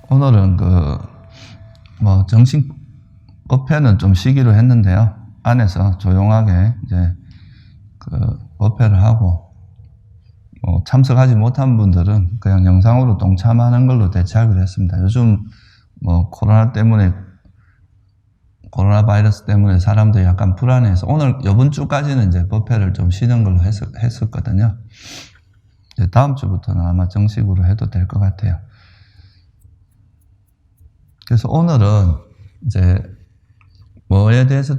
오늘은 정식 법회는 좀 쉬기로 했는데요. 안에서 조용하게 이제 법회를 하고, 참석하지 못한 분들은 그냥 영상으로 동참하는 걸로 대체하기로 했습니다. 요즘 코로나 바이러스 때문에 사람들이 약간 불안해서 이번 주까지는 이제 법회를 좀 쉬는 걸로 했었거든요. 이제 다음 주부터는 아마 정식으로 해도 될 것 같아요. 그래서 오늘은 이제 뭐에 대해서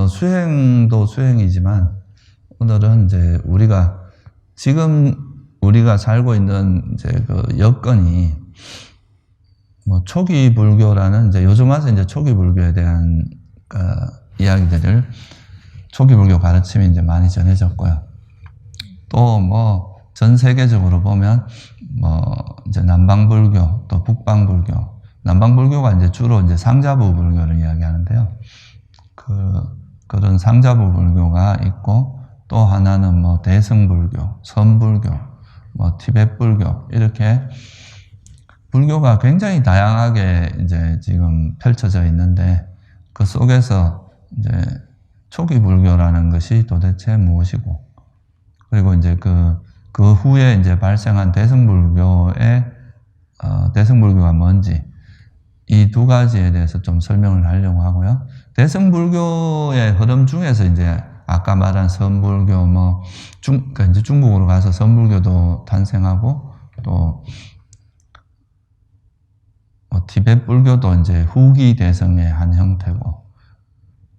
수행도 수행이지만, 오늘은 이제 지금 우리가 살고 있는 이제 여건이 초기 불교라는 이제 요즘 와서 이제 초기 불교에 대한 이야기들을 초기 불교 가르침이 이제 많이 전해졌고요. 또 전 세계적으로 보면 이제 남방불교 또 북방불교, 남방불교가 이제 주로 이제 상자부 불교를 이야기하는데요. 그런 상자부 불교가 있고, 또 하나는 대승불교, 선불교, 티벳불교, 이렇게 불교가 굉장히 다양하게 이제 지금 펼쳐져 있는데, 그 속에서 이제 초기 불교라는 것이 도대체 무엇이고, 그리고 이제 그 후에 이제 발생한 대승불교가 뭔지, 이 두 가지에 대해서 좀 설명을 하려고 하고요. 대승불교의 흐름 중에서 이제 아까 말한 선불교, 이제 중국으로 가서 선불교도 탄생하고, 또 티벳 불교도 이제 후기 대승의 한 형태고,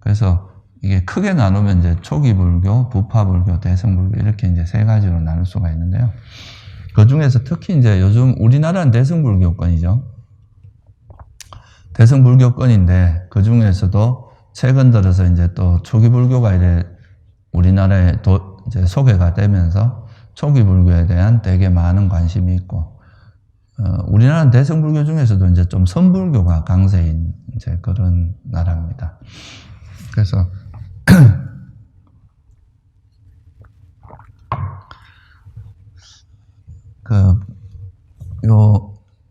그래서 이게 크게 나누면 이제 초기 불교, 부파 불교, 대승 불교, 이렇게 이제 세 가지로 나눌 수가 있는데요. 그 중에서 특히 이제 요즘 우리나라는 대승 불교권이죠. 대승 불교권인데, 그 중에서도 최근 들어서 이제 또 초기 불교가 이제 우리나라에 이제 소개가 되면서 초기 불교에 대한 되게 많은 관심이 있고, 우리나라는 대승 불교 중에서도 이제 좀 선불교가 강세인 이제 그런 나라입니다. 그래서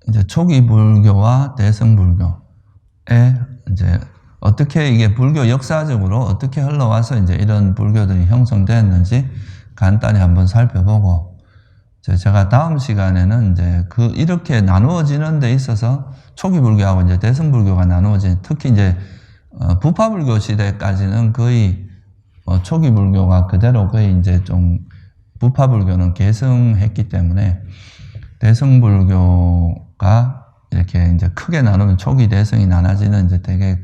이제 초기 불교와 대승 불교에 이제 어떻게 이게 불교 역사적으로 어떻게 흘러와서 이제 이런 불교들이 형성되었는지 간단히 한번 살펴보고, 제가 다음 시간에는 이제 이렇게 나누어지는 데 있어서 초기 불교하고 이제 대승 불교가 나누어진, 특히 이제 부파 불교 시대까지는 거의 초기 불교가 그대로 거의 이제 좀 부파 불교는 계승했기 때문에 대승 불교가 이렇게 이제 크게 나누면 초기 대승이 나눠지는 이제 되게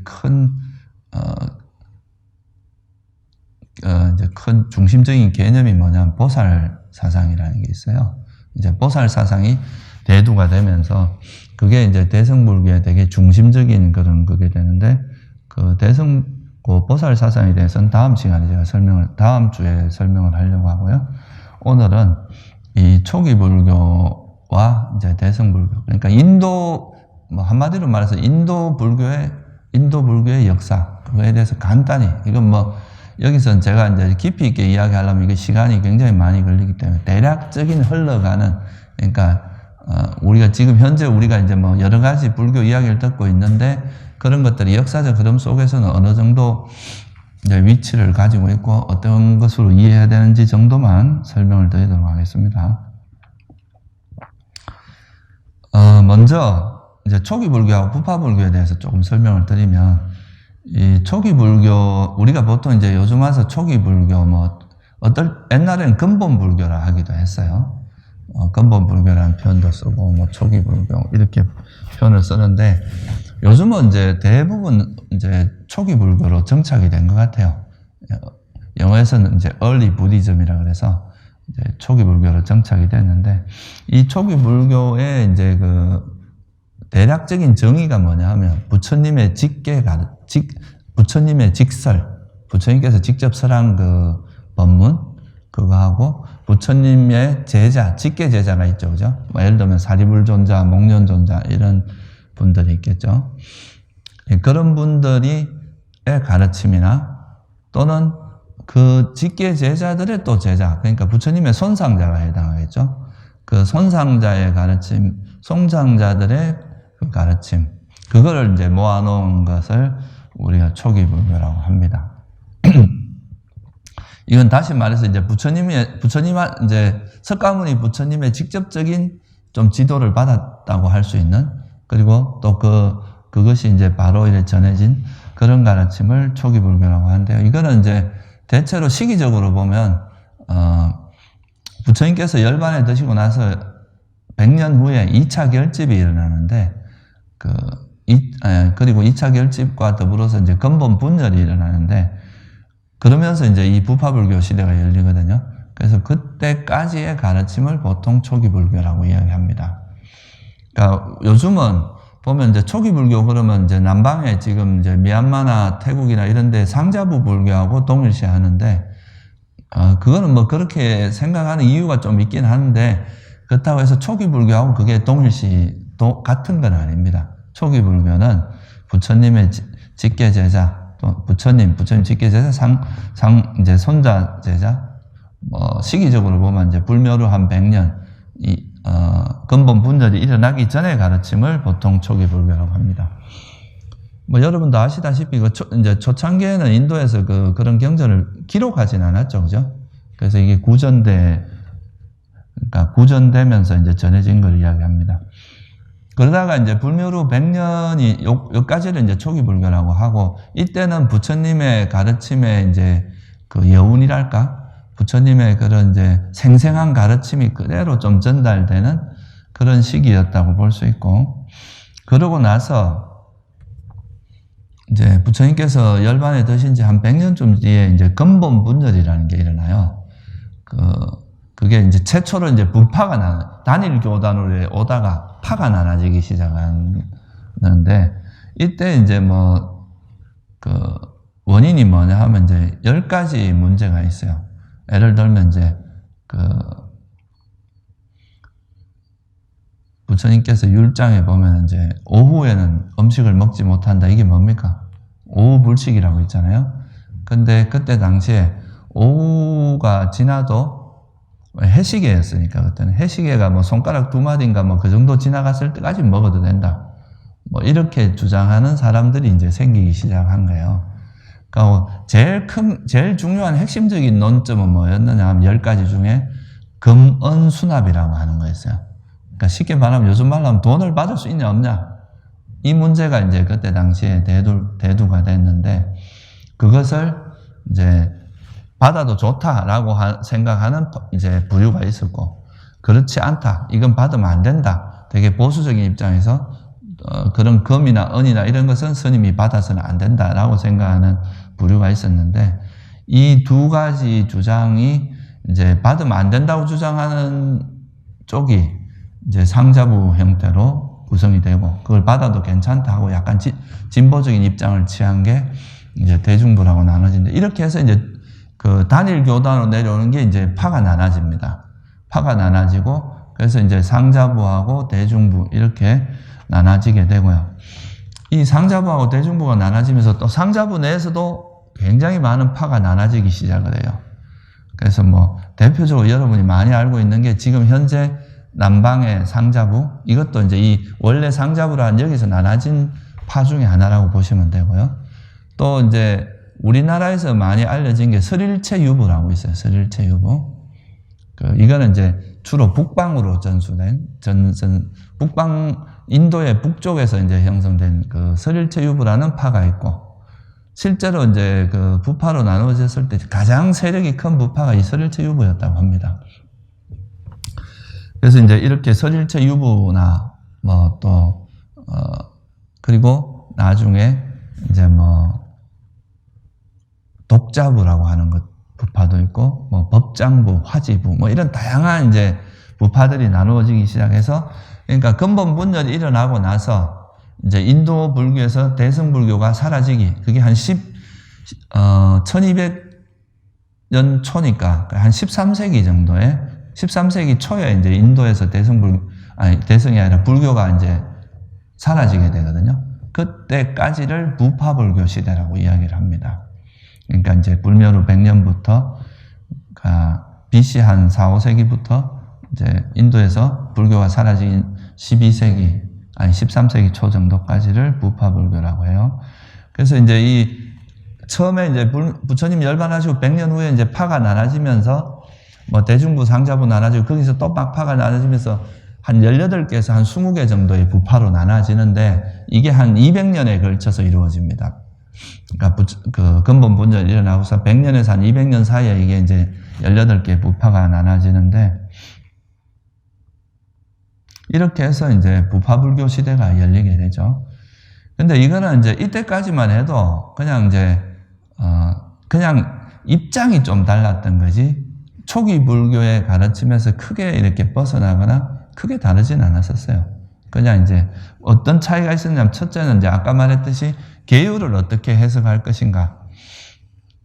이제 큰 중심적인 개념이 뭐냐면 보살 사상이라는 게 있어요. 이제 보살 사상이 대두가 되면서 그게 이제 대승 불교의 되게 중심적인 그게 되는데, 보살 사상에 대해서는 다음 시간에 다음 주에 설명을 하려고 하고요. 오늘은 이 초기 불교와 이제 대승 불교, 그러니까 한마디로 말해서 인도 불교의 역사, 그거에 대해서 간단히, 이건 여기서 제가 이제 깊이 있게 이야기하려면 이게 시간이 굉장히 많이 걸리기 때문에 대략적인 흘러가는, 그러니까 우리가 지금 현재 우리가 이제 여러 가지 불교 이야기를 듣고 있는데, 그런 것들이 역사적 흐름 속에서는 어느 정도 이제 위치를 가지고 있고 어떤 것으로 이해해야 되는지 정도만 설명을 드리도록 하겠습니다. 먼저 이제 초기 불교하고 부파 불교에 대해서 조금 설명을 드리면, 이 초기 불교, 우리가 보통 이제 요즘 와서 초기 불교 옛날에는 근본 불교라 하기도 했어요. 근본 불교라는 표현도 쓰고 초기 불교 이렇게 표현을 쓰는데, 요즘은 이제 대부분 이제 초기 불교로 정착이 된 것 같아요. 영어에서는 이제 early Buddhism이라 그래서 이제 초기 불교로 정착이 됐는데, 이 초기 불교의 이제 대략적인 정의가 뭐냐 하면, 부처님의 부처님의 직설, 부처님께서 직접 설한 법문, 그거하고 부처님의 제자, 직계 제자가 있죠, 그죠? 예를 들면 사리불존자, 목련존자 이런 분들이 있겠죠. 그런 분들의 가르침이나 또는 그 직계 제자들의 또 제자, 그러니까 부처님의 손상자가 해당하겠죠. 그 손상자의 가르침, 손상자들의 그 가르침, 그거를 이제 모아놓은 것을 우리가 초기 불교라고 합니다. 이건 다시 말해서 이제 이제 석가모니 부처님의 직접적인 좀 지도를 받았다고 할 수 있는, 그리고 또 그것이 이제 바로 이렇게 전해진 그런 가르침을 초기 불교라고 하는데요. 이거는 이제 대체로 시기적으로 보면, 부처님께서 열반에 드시고 나서 100년 후에 2차 결집이 일어나는데, 그리고 2차 결집과 더불어서 이제 근본 분열이 일어나는데, 그러면서 이제 이 부파불교 시대가 열리거든요. 그래서 그때까지의 가르침을 보통 초기 불교라고 이야기합니다. 그러니까 요즘은 보면 이제 초기 불교 그러면 이제 남방에 지금 이제 미얀마나 태국이나 이런 데 상자부 불교하고 동일시 하는데, 그거는 뭐 그렇게 생각하는 이유가 좀 있긴 한데, 그렇다고 해서 초기 불교하고 그게 같은 건 아닙니다. 초기 불교는 부처님의 직계 제자, 또 부처님 직계 제자, 이제 손자 제자, 시기적으로 보면 이제 불묘로 한 100년, 근본 분열이 일어나기 전의 가르침을 보통 초기 불교라고 합니다. 뭐 여러분도 아시다시피 이제 초창기에는 인도에서 그런 경전을 기록하진 않았죠, 그죠? 그래서 이게 구전되면서 이제 전해진 걸 이야기합니다. 그러다가 이제 불묘로 100년이 여기까지를 이제 초기 불교라고 하고, 이때는 부처님의 가르침에 이제 그 여운이랄까? 부처님의 그런 이제 생생한 가르침이 그대로 좀 전달되는 그런 시기였다고 볼 수 있고, 그러고 나서 이제 부처님께서 열반에 드신 지 한 100년쯤 뒤에 이제 근본 분열이라는 게 일어나요. 그게 이제 최초로 이제 분파가 단일 교단으로 오다가 파가 나눠지기 시작하는데, 이때 이제 원인이 뭐냐 하면 이제 10가지 문제가 있어요. 예를 들면 이제 부처님께서 율장에 보면 이제 오후에는 음식을 먹지 못한다. 이게 뭡니까? 오후 불식이라고 있잖아요. 근데 그때 당시에 오후가 지나도 해시계였으니까, 그때는 해시계가 뭐 손가락 2마디인가 뭐 그 정도 지나갔을 때까지 먹어도 된다. 뭐 이렇게 주장하는 사람들이 이제 생기기 시작한 거예요. 그러니까 제일 중요한 핵심적인 논점은 뭐였느냐 하면 10가지 중에 금은수납이라고 하는 거였어요. 그러니까 쉽게 말하면 요즘 말로 하면 돈을 받을 수 있냐 없냐, 이 문제가 이제 그때 당시에 대두가 됐는데, 그것을 이제 받아도 좋다라고 생각하는 이제 부류가 있었고, 그렇지 않다, 이건 받으면 안 된다, 되게 보수적인 입장에서 그런 금이나 은이나 이런 것은 스님이 받아서는 안 된다라고 생각하는 부류가 있었는데, 이 두 가지 주장이 이제 받으면 안 된다고 주장하는 쪽이 이제 상자부 형태로 구성이 되고, 그걸 받아도 괜찮다 하고 약간 진보적인 입장을 취한 게 이제 대중부라고 나눠진다. 이렇게 해서 이제 단일 교단으로 내려오는 게 이제 파가 나눠집니다. 파가 나눠지고, 그래서 이제 상자부하고 대중부 이렇게 나눠지게 되고요. 이 상자부하고 대중부가 나눠지면서 또 상자부 내에서도 굉장히 많은 파가 나눠지기 시작을 해요. 그래서 뭐 대표적으로 여러분이 많이 알고 있는 게 지금 현재 남방의 상자부, 이것도 이제 이 원래 상자부란 여기서 나눠진 파 중에 하나라고 보시면 되고요. 또 이제 우리나라에서 많이 알려진 게 설일체 유부라고 있어요. 설일체 유부. 이거는 이제 주로 북방으로 전수된, 인도의 북쪽에서 이제 형성된 설일체 유부라는 파가 있고, 실제로 이제 부파로 나누어졌을 때 가장 세력이 큰 부파가 이 설일체 유부였다고 합니다. 그래서 이제 이렇게 설일체 유부나 그리고 나중에 이제 독자부라고 하는 것 부파도 있고, 법장부, 화지부, 이런 다양한 이제 부파들이 나누어지기 시작해서, 그러니까 근본 분열이 일어나고 나서 이제 인도 불교에서 대승불교가 사라지기, 그게 한 1200년 초니까 한 13세기 정도에, 13세기 초에 이제 인도에서 대승이 아니라 불교가 이제 사라지게 되거든요. 그때까지를 부파불교 시대라고 이야기를 합니다. 그러니까 이제 불묘로 100년부터 BC 한 4, 5세기부터 이제 인도에서 불교가 사라진 12세기, 아니 13세기 초 정도까지를 부파불교라고 해요. 그래서 이제 이 처음에 이제 부처님 열반하시고 100년 후에 이제 파가 나눠지면서 뭐 대중부, 상자부 나눠지고 거기서 또 막 파가 나눠지면서 한 18개에서 한 20개 정도의 부파로 나눠지는데 이게 한 200년에 걸쳐서 이루어집니다. 그러니까 그 근본 분열이 일어나고서 100년에서 한 200년 사이에 이게 이제 18개 부파가 나눠지는데 이렇게 해서 이제 부파불교 시대가 열리게 되죠. 근데 이거는 이제 이때까지만 해도 그냥 이제 그냥 입장이 좀 달랐던 거지 초기 불교의 가르침에서 크게 이렇게 벗어나거나 크게 다르진 않았었어요. 그냥 이제 어떤 차이가 있었냐면 첫째는 이제 아까 말했듯이 계율을 어떻게 해석할 것인가,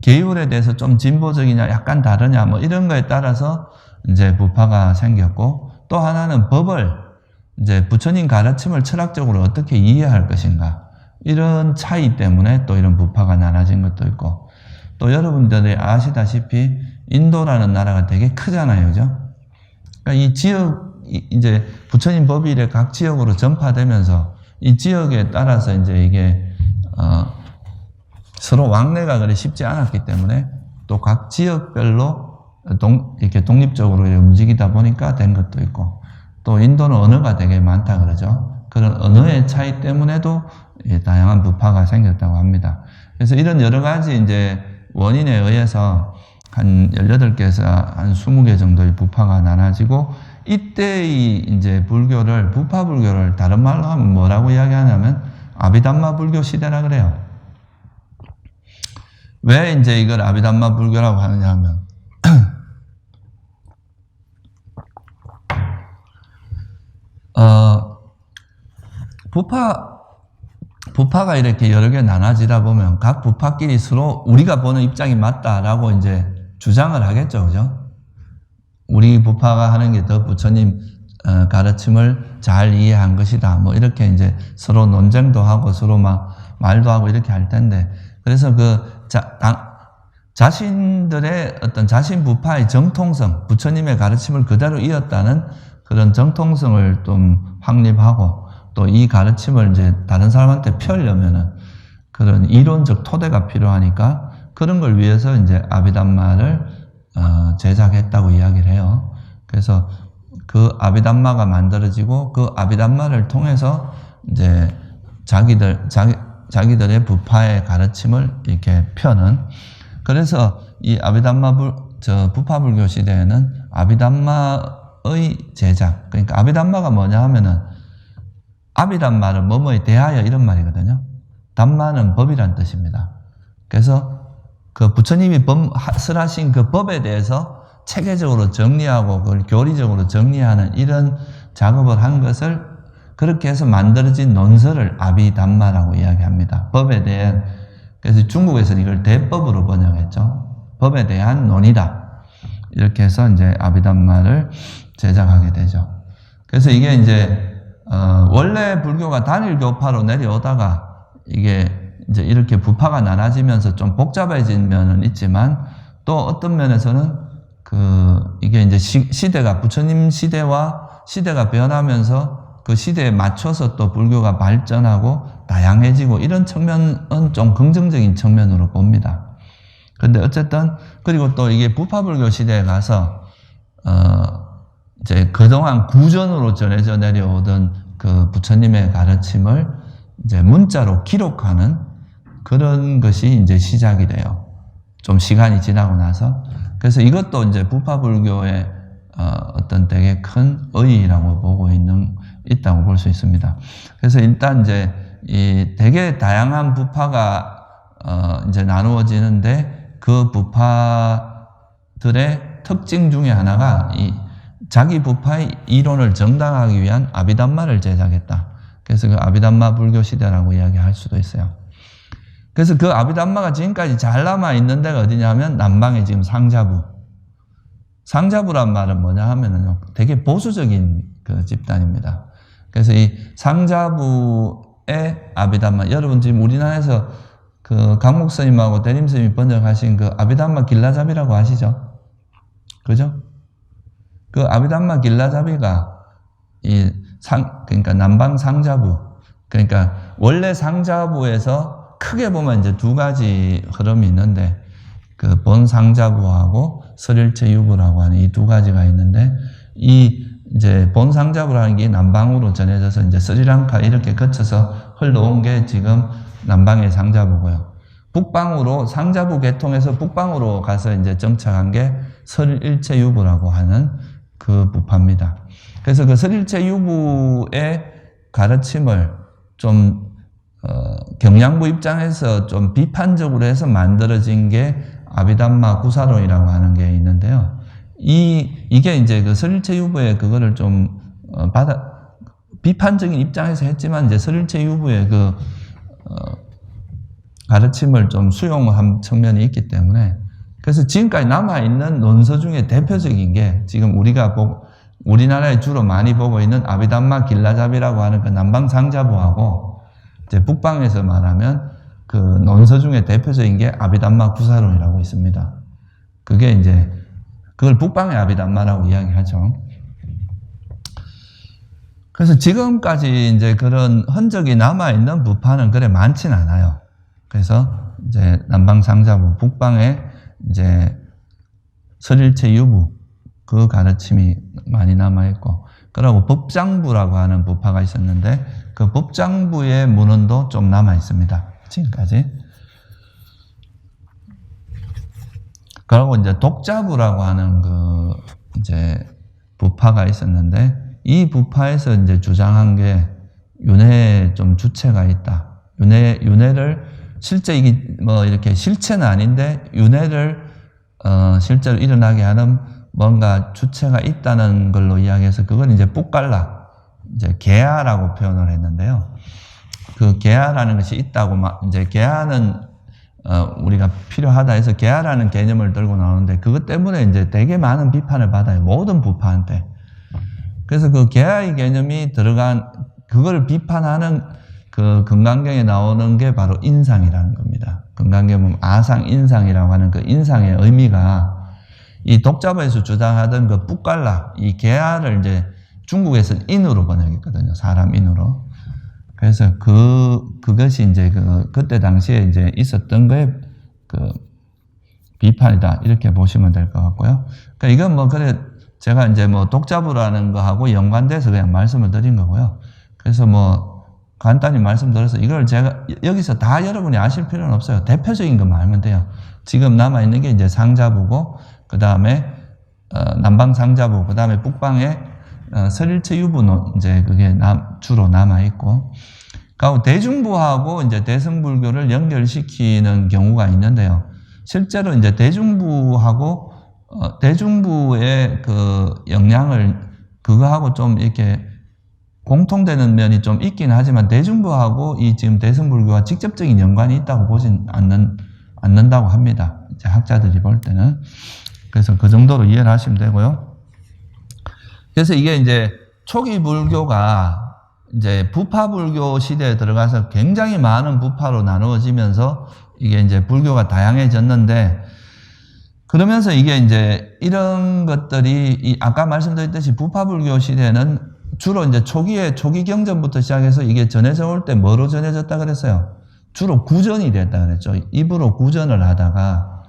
계율에 대해서 좀 진보적이냐 약간 다르냐 뭐 이런 거에 따라서 이제 부파가 생겼고, 또 하나는 법을 이제 부처님 가르침을 철학적으로 어떻게 이해할 것인가, 이런 차이 때문에 또 이런 부파가 나눠진 것도 있고, 또 여러분들이 아시다시피 인도라는 나라가 되게 크잖아요, 그죠? 그러니까 이 지역 이제 부처님 법이 이래 각 지역으로 전파되면서 이 지역에 따라서 이제 이게 서로 왕래가 그래 쉽지 않았기 때문에 또 각 지역별로 이렇게 독립적으로 움직이다 보니까 된 것도 있고, 또 인도는 언어가 되게 많다 그러죠. 그런 언어의 차이 때문에도 다양한 부파가 생겼다고 합니다. 그래서 이런 여러 가지 이제 원인에 의해서 한 18개에서 한 20개 정도의 부파가 나눠지고, 이때의 이제 불교를, 부파불교를 다른 말로 하면 뭐라고 이야기하냐면 아비담마 불교 시대라 그래요. 왜 이제 이걸 아비담마 불교라고 하느냐 하면 부파가 이렇게 여러 개 나눠지다 보면 각 부파끼리 서로 우리가 보는 입장이 맞다라고 이제 주장을 하겠죠, 그죠? 우리 부파가 하는 게 더 부처님 가르침을 잘 이해한 것이다. 뭐 이렇게 이제 서로 논쟁도 하고 서로 막 말도 하고 이렇게 할 텐데, 그래서 그 자신들의 어떤 자신 부파의 정통성, 부처님의 가르침을 그대로 이었다는 그런 정통성을 좀 확립하고, 또 이 가르침을 이제 다른 사람한테 펴려면은 그런 이론적 토대가 필요하니까 그런 걸 위해서 이제 아비담마를 제작했다고 이야기를 해요. 그래서 그 아비담마가 만들어지고 그 아비담마를 통해서 이제 자기들의 부파의 가르침을 이렇게 펴는, 그래서 이 아비담마 부파불교 시대에는 아비담마의 제작, 그러니까 아비담마가 뭐냐 하면은 아비담마는 뭐뭐에 대하여 이런 말이거든요. 담마는 법이란 뜻입니다. 그래서 그 부처님이 설하신 그 법에 대해서 체계적으로 정리하고 그걸 교리적으로 정리하는 이런 작업을 한 것을, 그렇게 해서 만들어진 논설을 아비담마라고 이야기합니다. 법에 대한, 그래서 중국에서는 이걸 대법으로 번역했죠. 법에 대한 논의다. 이렇게 해서 이제 아비담마를 제작하게 되죠. 그래서 이게 이제 원래 불교가 단일 교파로 내려오다가 이게 이제 이렇게 부파가 나눠지면서 좀 복잡해진 면은 있지만, 또 어떤 면에서는 이게 이제 시대가 부처님 시대가 변하면서 그 시대에 맞춰서 또 불교가 발전하고 다양해지고, 이런 측면은 좀 긍정적인 측면으로 봅니다. 근데 어쨌든, 그리고 또 이게 부파불교 시대에 가서 이제 그동안 구전으로 전해져 내려오던 그 부처님의 가르침을 이제 문자로 기록하는 그런 것이 이제 시작이 돼요. 좀 시간이 지나고 나서. 그래서 이것도 이제 부파불교의 어떤 되게 큰 의의라고 보고 있다고 볼 수 있습니다. 그래서 일단 이제 이 되게 다양한 부파가 이제 나누어지는데, 그 부파들의 특징 중에 하나가 이 자기 부파의 이론을 정당하기 위한 아비담마를 제작했다. 그래서 그 아비담마 불교 시대라고 이야기할 수도 있어요. 그래서 그 아비담마가 지금까지 잘 남아 있는 데가 어디냐면 남방의 지금 상자부. 상자부란 말은 뭐냐 하면은요, 되게 보수적인 그 집단입니다. 그래서 이 상자부의 아비담마, 여러분 지금 우리나라에서 그 강목 스님하고 대림 스님이 번역하신 그 아비담마 길라잡이라고 아시죠? 그죠? 그 아비담마 길라잡이가 이 그러니까 남방 상자부. 그러니까 원래 상자부에서 크게 보면 이제 두 가지 흐름이 있는데 그 본상자부하고 설일체 유부라고 하는 이 두 가지가 있는데 이 이제 본상자부라는 게 남방으로 전해져서 이제 스리랑카 이렇게 거쳐서 흘러온 게 지금 남방의 상자부고요. 북방으로 상자부 계통에서 북방으로 가서 이제 정착한 게 설일체 유부라고 하는 그 부파입니다. 그래서 그 설일체 유부의 가르침을 좀 경양부 입장에서 좀 비판적으로 해서 만들어진 게 아비담마 구사론이라고 하는 게 있는데요. 이게 이제 그 설일체 유부의 그거를 좀 비판적인 입장에서 했지만 이제 설일체 유부의 그 가르침을 좀 수용한 측면이 있기 때문에 그래서 지금까지 남아있는 논서 중에 대표적인 게 지금 우리나라에 주로 많이 보고 있는 아비담마 길라잡이라고 하는 그 남방 상자부하고 이제 북방에서 말하면 그 논서 중에 대표적인 게 아비담마 구사론이라고 있습니다. 그게 이제 그걸 북방의 아비담마라고 이야기하죠. 그래서 지금까지 이제 그런 흔적이 남아있는 부파는 그래 많진 않아요. 그래서 이제 남방 상자부, 북방에 이제 설일체 유부, 그 가르침이 많이 남아있고, 그리고 법장부라고 하는 부파가 있었는데, 그 법장부의 문헌도 좀 남아있습니다. 지금까지. 그리고 이제 독자부라고 하는 그 이제 부파가 있었는데, 이 부파에서 이제 주장한 게 윤회에 좀 주체가 있다. 윤회를 실제 이게 뭐 이렇게 실체는 아닌데 윤회를 실제로 일어나게 하는 뭔가 주체가 있다는 걸로 이야기해서 그건 이제 뿌깔라, 이제 계야라고 표현을 했는데요. 그 계야라는 것이 있다고 이제 계야는 우리가 필요하다 해서 계야라는 개념을 들고 나오는데 그것 때문에 이제 되게 많은 비판을 받아요. 모든 부파한테. 그래서 그 계야의 개념이 들어간 그걸 비판하는 그 금강경에 나오는 게 바로 인상이라는 겁니다. 금강경 보면 아상 인상이라고 하는 그 인상의 의미가 이 독자부에서 주장하던 그 뿌깔라, 이 계야를 이제 중국에서는 인으로 번역했거든요. 사람 인으로. 그래서 그것이 이제 그때 당시에 이제 있었던 거에 그 비판이다. 이렇게 보시면 될 것 같고요. 그러니까 이건 뭐 그래 제가 이제 뭐 독자부라는 거하고 연관돼서 그냥 말씀을 드린 거고요. 그래서 뭐 간단히 말씀드려서 이걸 제가 여기서 다 여러분이 아실 필요는 없어요. 대표적인 것만 알면 돼요. 지금 남아있는 게 이제 상자부고, 그 다음에 남방 상자부, 그 다음에 북방에 설일체 유부는 이제 그게 주로 남아있고, 그리고 대중부하고 이제 대승불교를 연결시키는 경우가 있는데요. 실제로 이제 대중부하고 대중부의 그 영향을 그거하고 좀 이렇게 공통되는 면이 좀 있긴 하지만 대중부하고 이 지금 대승불교와 직접적인 연관이 있다고 보진 않는다고 합니다. 이제 학자들이 볼 때는. 그래서 그 정도로 이해를 하시면 되고요. 그래서 이게 이제 초기 불교가 이제 부파불교 시대에 들어가서 굉장히 많은 부파로 나누어지면서 이게 이제 불교가 다양해졌는데 그러면서 이게 이제 이런 것들이 아까 말씀드렸듯이 부파불교 시대는 주로 이제 초기 경전부터 시작해서 이게 전해져 올 때 뭐로 전해졌다 그랬어요? 주로 구전이 됐다 그랬죠. 입으로 구전을 하다가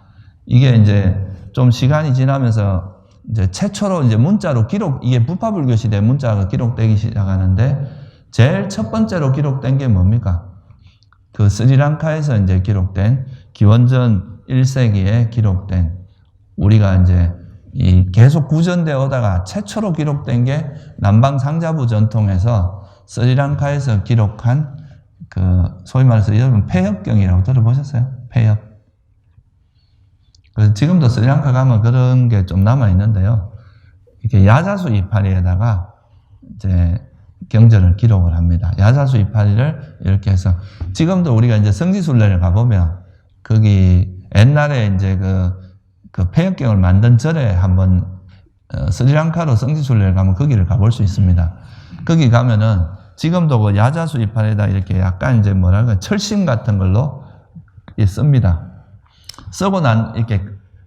이게 이제 좀 시간이 지나면서 이제 최초로 이제 문자로 이게 부파불교 시대 문자가 기록되기 시작하는데 제일 첫 번째로 기록된 게 뭡니까? 그 스리랑카에서 이제 기록된 기원전 1세기에 기록된 우리가 이제 계속 구전되어 오다가 최초로 기록된 게 남방 상자부 전통에서 스리랑카에서 기록한 그 소위 말해서 여러분 폐협경이라고 들어보셨어요? 폐협. 그래서 지금도 스리랑카 가면 그런 게 좀 남아 있는데요. 이렇게 야자수 이파리에다가 이제 경전을 기록을 합니다. 야자수 이파리를 이렇게 해서 지금도 우리가 이제 성지순례를 가보면 거기 옛날에 이제 그 폐역경을 만든 절에 한번 스리랑카로 성지순례를 가면 거기를 가볼 수 있습니다. 거기 가면은 지금도 그 야자수 이파리에다 이렇게 약간 이제 뭐랄까 철심 같은 걸로 씁니다. 쓰고 난 이렇게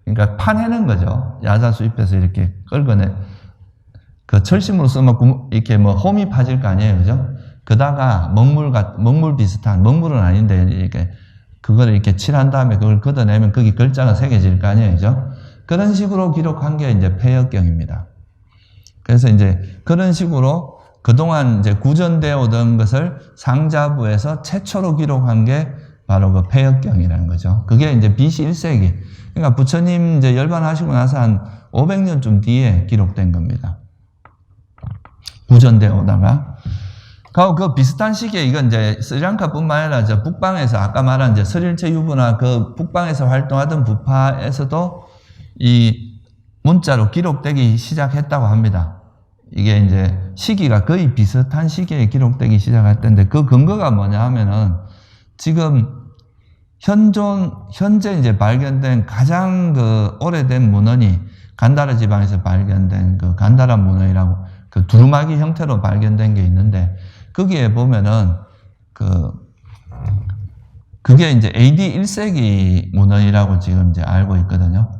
그러니까 파내는 거죠. 야자수 잎에서 이렇게 긁어내 그 철심으로 쓰면 이렇게 뭐 홈이 파질 거 아니에요, 그죠? 그다가 먹물 비슷한, 먹물은 아닌데, 이렇게, 그걸 이렇게 칠한 다음에 그걸 걷어내면 거기 글자가 새겨질 거 아니에요, 그죠? 그런 식으로 기록한 게 이제 폐역경입니다. 그래서 이제 그런 식으로 그동안 이제 구전되어 오던 것을 상자부에서 최초로 기록한 게 바로 그 폐역경이라는 거죠. 그게 이제 BC 1세기. 그러니까 부처님 이제 열반하시고 나서 한 500년쯤 뒤에 기록된 겁니다. 구전되어 오다가. 그 비슷한 시기에 이건 이제 스리랑카뿐만 아니라 저 북방에서 아까 말한 이제 설일체 유부나 그 북방에서 활동하던 부파에서도 이 문자로 기록되기 시작했다고 합니다. 이게 이제 시기가 거의 비슷한 시기에 기록되기 시작했던데 그 근거가 뭐냐 하면은 지금 현재 이제 발견된 가장 그 오래된 문헌이 간다라 지방에서 발견된 그 간다라 문헌이라고 그 두루마기 형태로 발견된 게 있는데 거기에 보면은 그게 이제 AD 1세기 문헌이라고 지금 이제 알고 있거든요.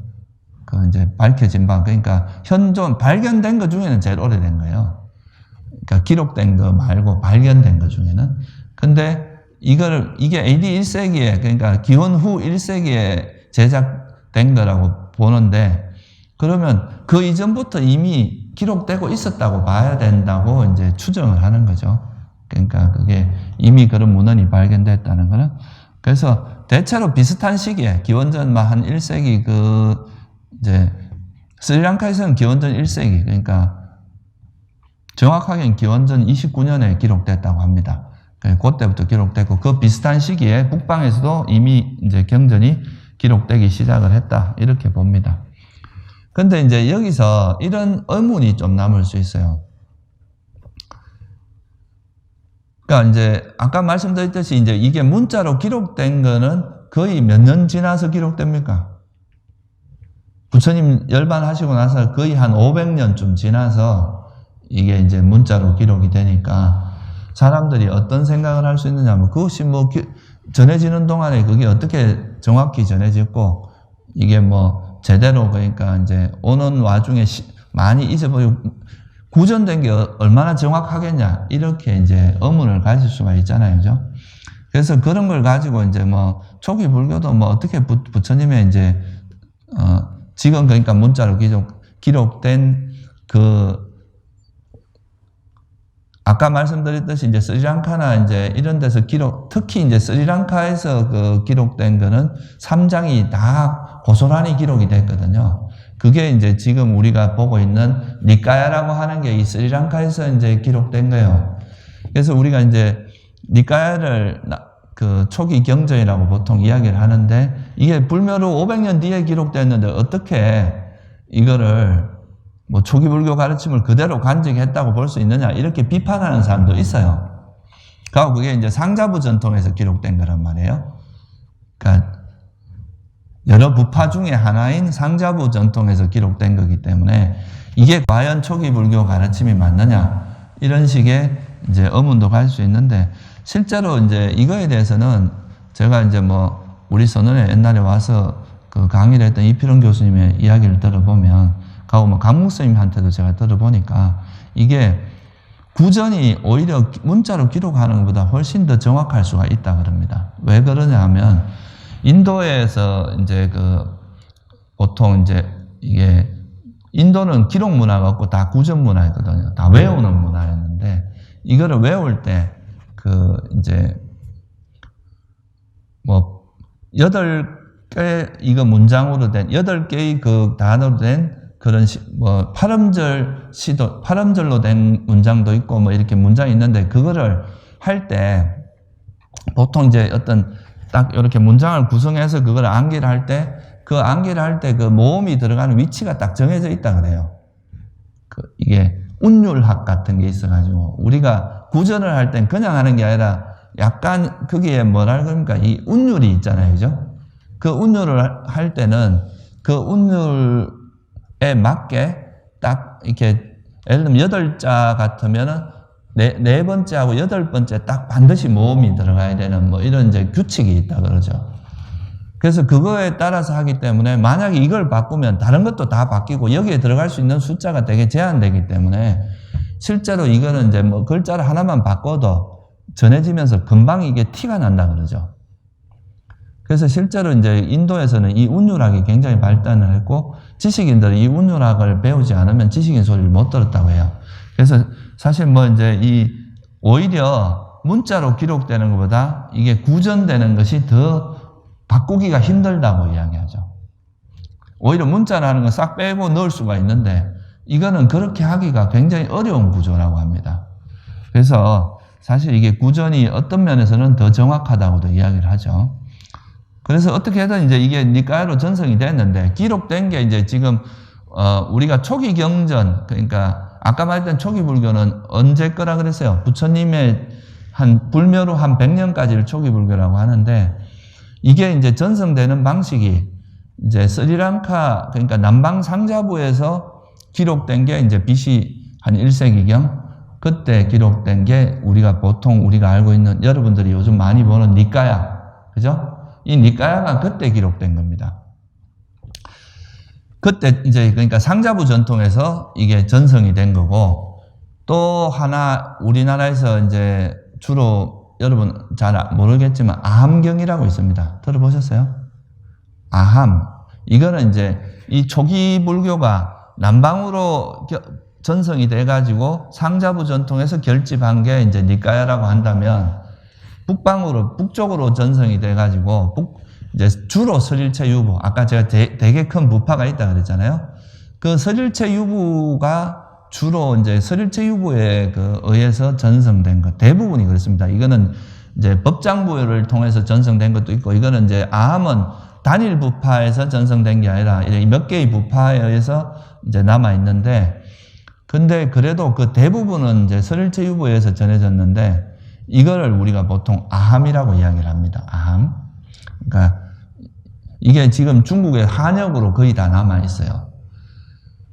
그 이제 밝혀진 바, 그러니까 발견된 것 중에는 제일 오래된 거예요. 그러니까 기록된 거 말고 발견된 것 중에는. 근데 이게 AD 1세기에, 그러니까 기원 후 1세기에 제작된 거라고 보는데, 그러면 그 이전부터 이미 기록되고 있었다고 봐야 된다고 이제 추정을 하는 거죠. 그러니까 그게 이미 그런 문헌이 발견됐다는 거는. 그래서 대체로 비슷한 시기에, 기원전 한 1세기 이제 스리랑카에서는 기원전 1세기, 그러니까 정확하게는 기원전 29년에 기록됐다고 합니다. 그때부터 기록됐고 그 비슷한 시기에 북방에서도 이미 이제 경전이 기록되기 시작을 했다 이렇게 봅니다. 근데 이제 여기서 이런 의문이 좀 남을 수 있어요. 그러니까 이제 아까 말씀드렸듯이 이제 이게 문자로 기록된 거는 거의 몇 년 지나서 기록됩니까? 부처님 열반하시고 나서 거의 한 500년쯤 지나서 이게 이제 문자로 기록이 되니까 사람들이 어떤 생각을 할 수 있느냐 하면 그것이 뭐 전해지는 동안에 그게 어떻게 정확히 전해졌고 이게 뭐 제대로 그러니까 이제 오는 와중에 많이 잊어버리고 구전된 게 얼마나 정확하겠냐 이렇게 이제 의문을 가질 수가 있잖아요, 그죠? 그래서 그런 걸 가지고 이제 뭐 초기 불교도 뭐 어떻게 부처님의 이제 지금 그러니까 문자로 기록된 아까 말씀드렸듯이 이제 스리랑카나 이제 이런 데서 특히 이제 스리랑카에서 기록된 거는 3장이 다 고스란히 기록이 됐거든요. 그게 이제 지금 우리가 보고 있는 니까야라고 하는 게 이 스리랑카에서 이제 기록된 거예요. 그래서 우리가 이제 니까야를 초기 경전이라고 보통 이야기를 하는데 이게 불멸 후 500년 뒤에 기록됐는데 어떻게 이거를 뭐 초기 불교 가르침을 그대로 간직했다고 볼 수 있느냐 이렇게 비판하는 사람도 있어요. 그리고 그게 이제 상자부 전통에서 기록된 거란 말이에요. 그러니까 여러 부파 중에 하나인 상자부 전통에서 기록된 거기 때문에 이게 과연 초기 불교 가르침이 맞느냐 이런 식의 이제 의문도 갈 수 있는데 실제로 이제 이거에 대해서는 제가 이제 뭐 우리 선원에 옛날에 와서 그 강의를 했던 이필원 교수님의 이야기를 들어보면 뭐 강목 스님한테도 제가 들어보니까 이게 구전이 오히려 문자로 기록하는 것보다 훨씬 더 정확할 수가 있다 그럽니다. 왜 그러냐 하면 인도에서 이제 보통 이제 이게 인도는 기록 문화가 없고 다 구전 문화였거든요. 다 외우는 문화였는데 이거를 외울 때 이제 뭐 8개 이거 문장으로 된 8개의 그 단어로 된 그런 뭐 팔음절로 된 문장도 있고 뭐 이렇게 문장이 있는데 그거를 할 때 보통 이제 어떤 딱 이렇게 문장을 구성해서 그걸 암기를 할 때 그 암기를 할 때 그 모음이 들어가는 위치가 딱 정해져 있다 그래요. 이게 운율학 같은 게 있어가지고 우리가 구전을 할 땐 그냥 하는 게 아니라 약간 거기에 뭐라 그럽니까? 이 운율이 있잖아요, 그죠? 그 운율을 할 때는 그 운율에 맞게 딱 이렇게 예를 들면 8자 같으면은 네 번째하고 8번째 딱 반드시 모음이 들어가야 되는 뭐 이런 이제 규칙이 있다 그러죠. 그래서 그거에 따라서 하기 때문에 만약에 이걸 바꾸면 다른 것도 다 바뀌고 여기에 들어갈 수 있는 숫자가 되게 제한되기 때문에 실제로 이거는 이제 뭐 글자를 하나만 바꿔도 전해지면서 금방 이게 티가 난다 그러죠. 그래서 실제로 이제 인도에서는 이 운율학이 굉장히 발달을 했고 지식인들이 이 운율학을 배우지 않으면 지식인 소리를 못 들었다고 해요. 그래서 사실 뭐 이제 이 오히려 문자로 기록되는 것보다 이게 구전되는 것이 더 바꾸기가 힘들다고 이야기하죠. 오히려 문자라는 건 싹 빼고 넣을 수가 있는데 이거는 그렇게 하기가 굉장히 어려운 구조라고 합니다. 그래서 사실 이게 구전이 어떤 면에서는 더 정확하다고도 이야기를 하죠. 그래서 어떻게든 이제 이게 니까야로 전성이 됐는데 기록된 게 이제 지금 우리가 초기 경전, 그러니까 아까 말했던 초기 불교는 언제 거라 그랬어요? 부처님의 한 불멸 후 한 100년까지를 초기 불교라고 하는데 이게 이제 전성되는 방식이 이제 스리랑카, 그러니까 남방 상자부에서 기록된 게 이제 BC 한 1세기경 그때 기록된 게 보통 우리가 알고 있는 여러분들이 요즘 많이 보는 니까야, 그죠? 이 니까야가 그때 기록된 겁니다. 그때 이제 그러니까 상자부 전통에서 이게 전성이 된 거고 또 하나 우리나라에서 이제 주로 여러분 잘 모르겠지만 아함경이라고 있습니다. 들어보셨어요? 아함. 이거는 이제 이 초기 불교가 남방으로 전성이 돼가지고 상자부 전통에서 결집한 게 이제 니까야라고 한다면 북쪽으로 전성이 돼가지고 이제 주로 설일체 유부. 아까 제가 되게 큰 부파가 있다 그랬잖아요. 그 설일체 유부가 주로 이제 설일체 유부에 의해서 전성된 것 대부분이 그렇습니다. 이거는 이제 법장부를 통해서 전성된 것도 있고 이거는 이제 아함은 단일 부파에서 전성된 게 아니라 몇 개의 부파에 의해서 이제 남아 있는데 근데 그래도 그 대부분은 이제 설일체 유부에서 전해졌는데 이거를 우리가 보통 아함이라고 이야기를 합니다. 아함. 그러니까 이게 지금 중국의 한역으로 거의 다 남아 있어요.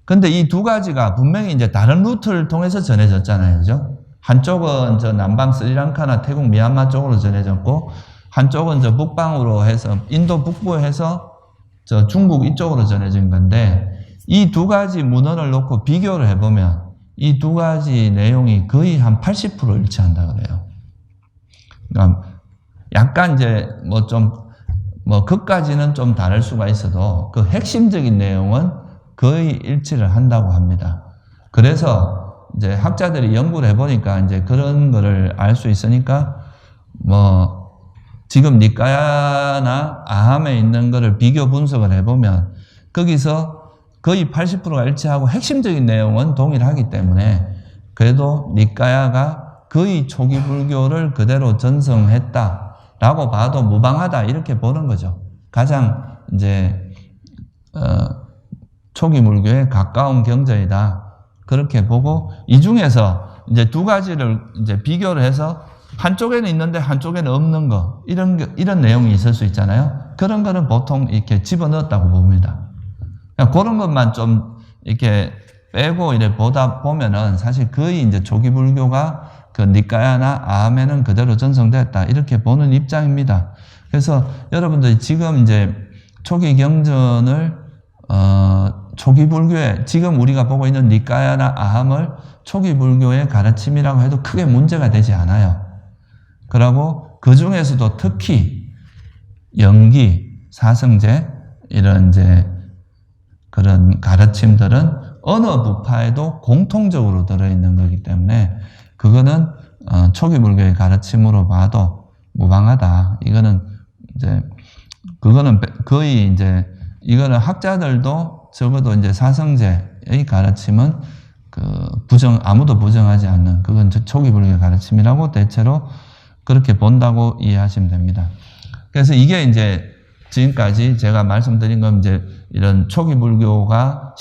근데 이 두 가지가 분명히 이제 다른 루트를 통해서 전해졌잖아요. 그죠? 한쪽은 저 남방 스리랑카나 태국 미얀마 쪽으로 전해졌고, 한쪽은 저 북방으로 해서, 인도 북부에 해서 저 중국 이쪽으로 전해진 건데, 이 두 가지 문헌을 놓고 비교를 해보면, 이 두 가지 내용이 거의 한 80% 일치한다 그래요. 그러니까 약간 이제 그까지는 좀 다를 수가 있어도, 그 핵심적인 내용은 거의 일치를 한다고 합니다. 그래서 이제 학자들이 연구를 해보니까 이제 그런 거를 알 수 있으니까 지금 니까야나 아함에 있는 거를 비교 분석을 해보면 거기서 거의 80%가 일치하고 핵심적인 내용은 동일하기 때문에 그래도 니까야가 거의 초기 불교를 그대로 전성했다라고 봐도 무방하다 이렇게 보는 거죠. 가장 이제 초기 불교에 가까운 경전이다. 그렇게 보고, 이 중에서 이제 두 가지를 이제 비교를 해서 한쪽에는 있는데 한쪽에는 없는 거, 이런 내용이 있을 수 있잖아요. 그런 거는 보통 이렇게 집어넣었다고 봅니다. 그런 것만 좀 이렇게 빼고 이래 보면은 사실 거의 이제 초기 불교가 그 니까야나 아함에는 그대로 전성됐다. 이렇게 보는 입장입니다. 그래서 여러분들이 지금 이제 초기 경전을 초기 불교에 지금 우리가 보고 있는 니까야나 아함을 초기 불교의 가르침이라고 해도 크게 문제가 되지 않아요. 그리고 그 중에서도 특히 영기, 사성제 이런 이제 그런 가르침들은 어느 부파에도 공통적으로 들어있는 거기 때문에 그거는 초기 불교의 가르침으로 봐도 무방하다. 이거는 이제 그거는 거의 이제 이거는 학자들도 적어도 이제 사성제의 가르침은 아무도 부정하지 않는 그건 초기 불교의 가르침이라고 대체로 그렇게 본다고 이해하시면 됩니다. 그래서 이게 이제 지금까지 제가 말씀드린 건 이제 이런 초기 불교가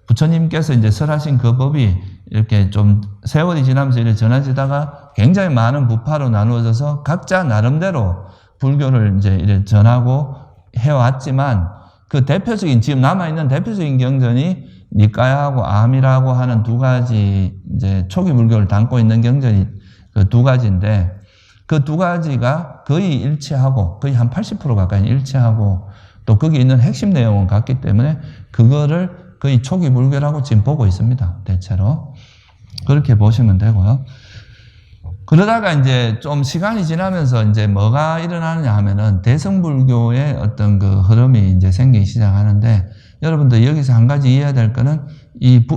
부처님께서 이제 설하신 그 법이 이렇게 좀 세월이 지나면서 이렇게 전해지다가 굉장히 많은 부파로 나누어져서 각자 나름대로 불교를 이제 이렇게 전하고 해왔지만 그 대표적인, 지금 남아있는 대표적인 경전이 니까야하고 아함이라고 하는 두 가지 이제 초기 불교를 담고 있는 경전이 그 두 가지인데 그 두 가지가 거의 일치하고 거의 한 80% 가까이 일치하고 또 거기 있는 핵심 내용은 같기 때문에 그거를 거의 초기 불교라고 지금 보고 있습니다. 대체로. 그렇게 보시면 되고요. 그러다가 이제 좀 시간이 지나면서 이제 뭐가 일어나느냐 하면은 대승불교의 어떤 그 흐름이 이제 생기기 시작하는데 여러분들 여기서 한 가지 이해해야 될 거는 이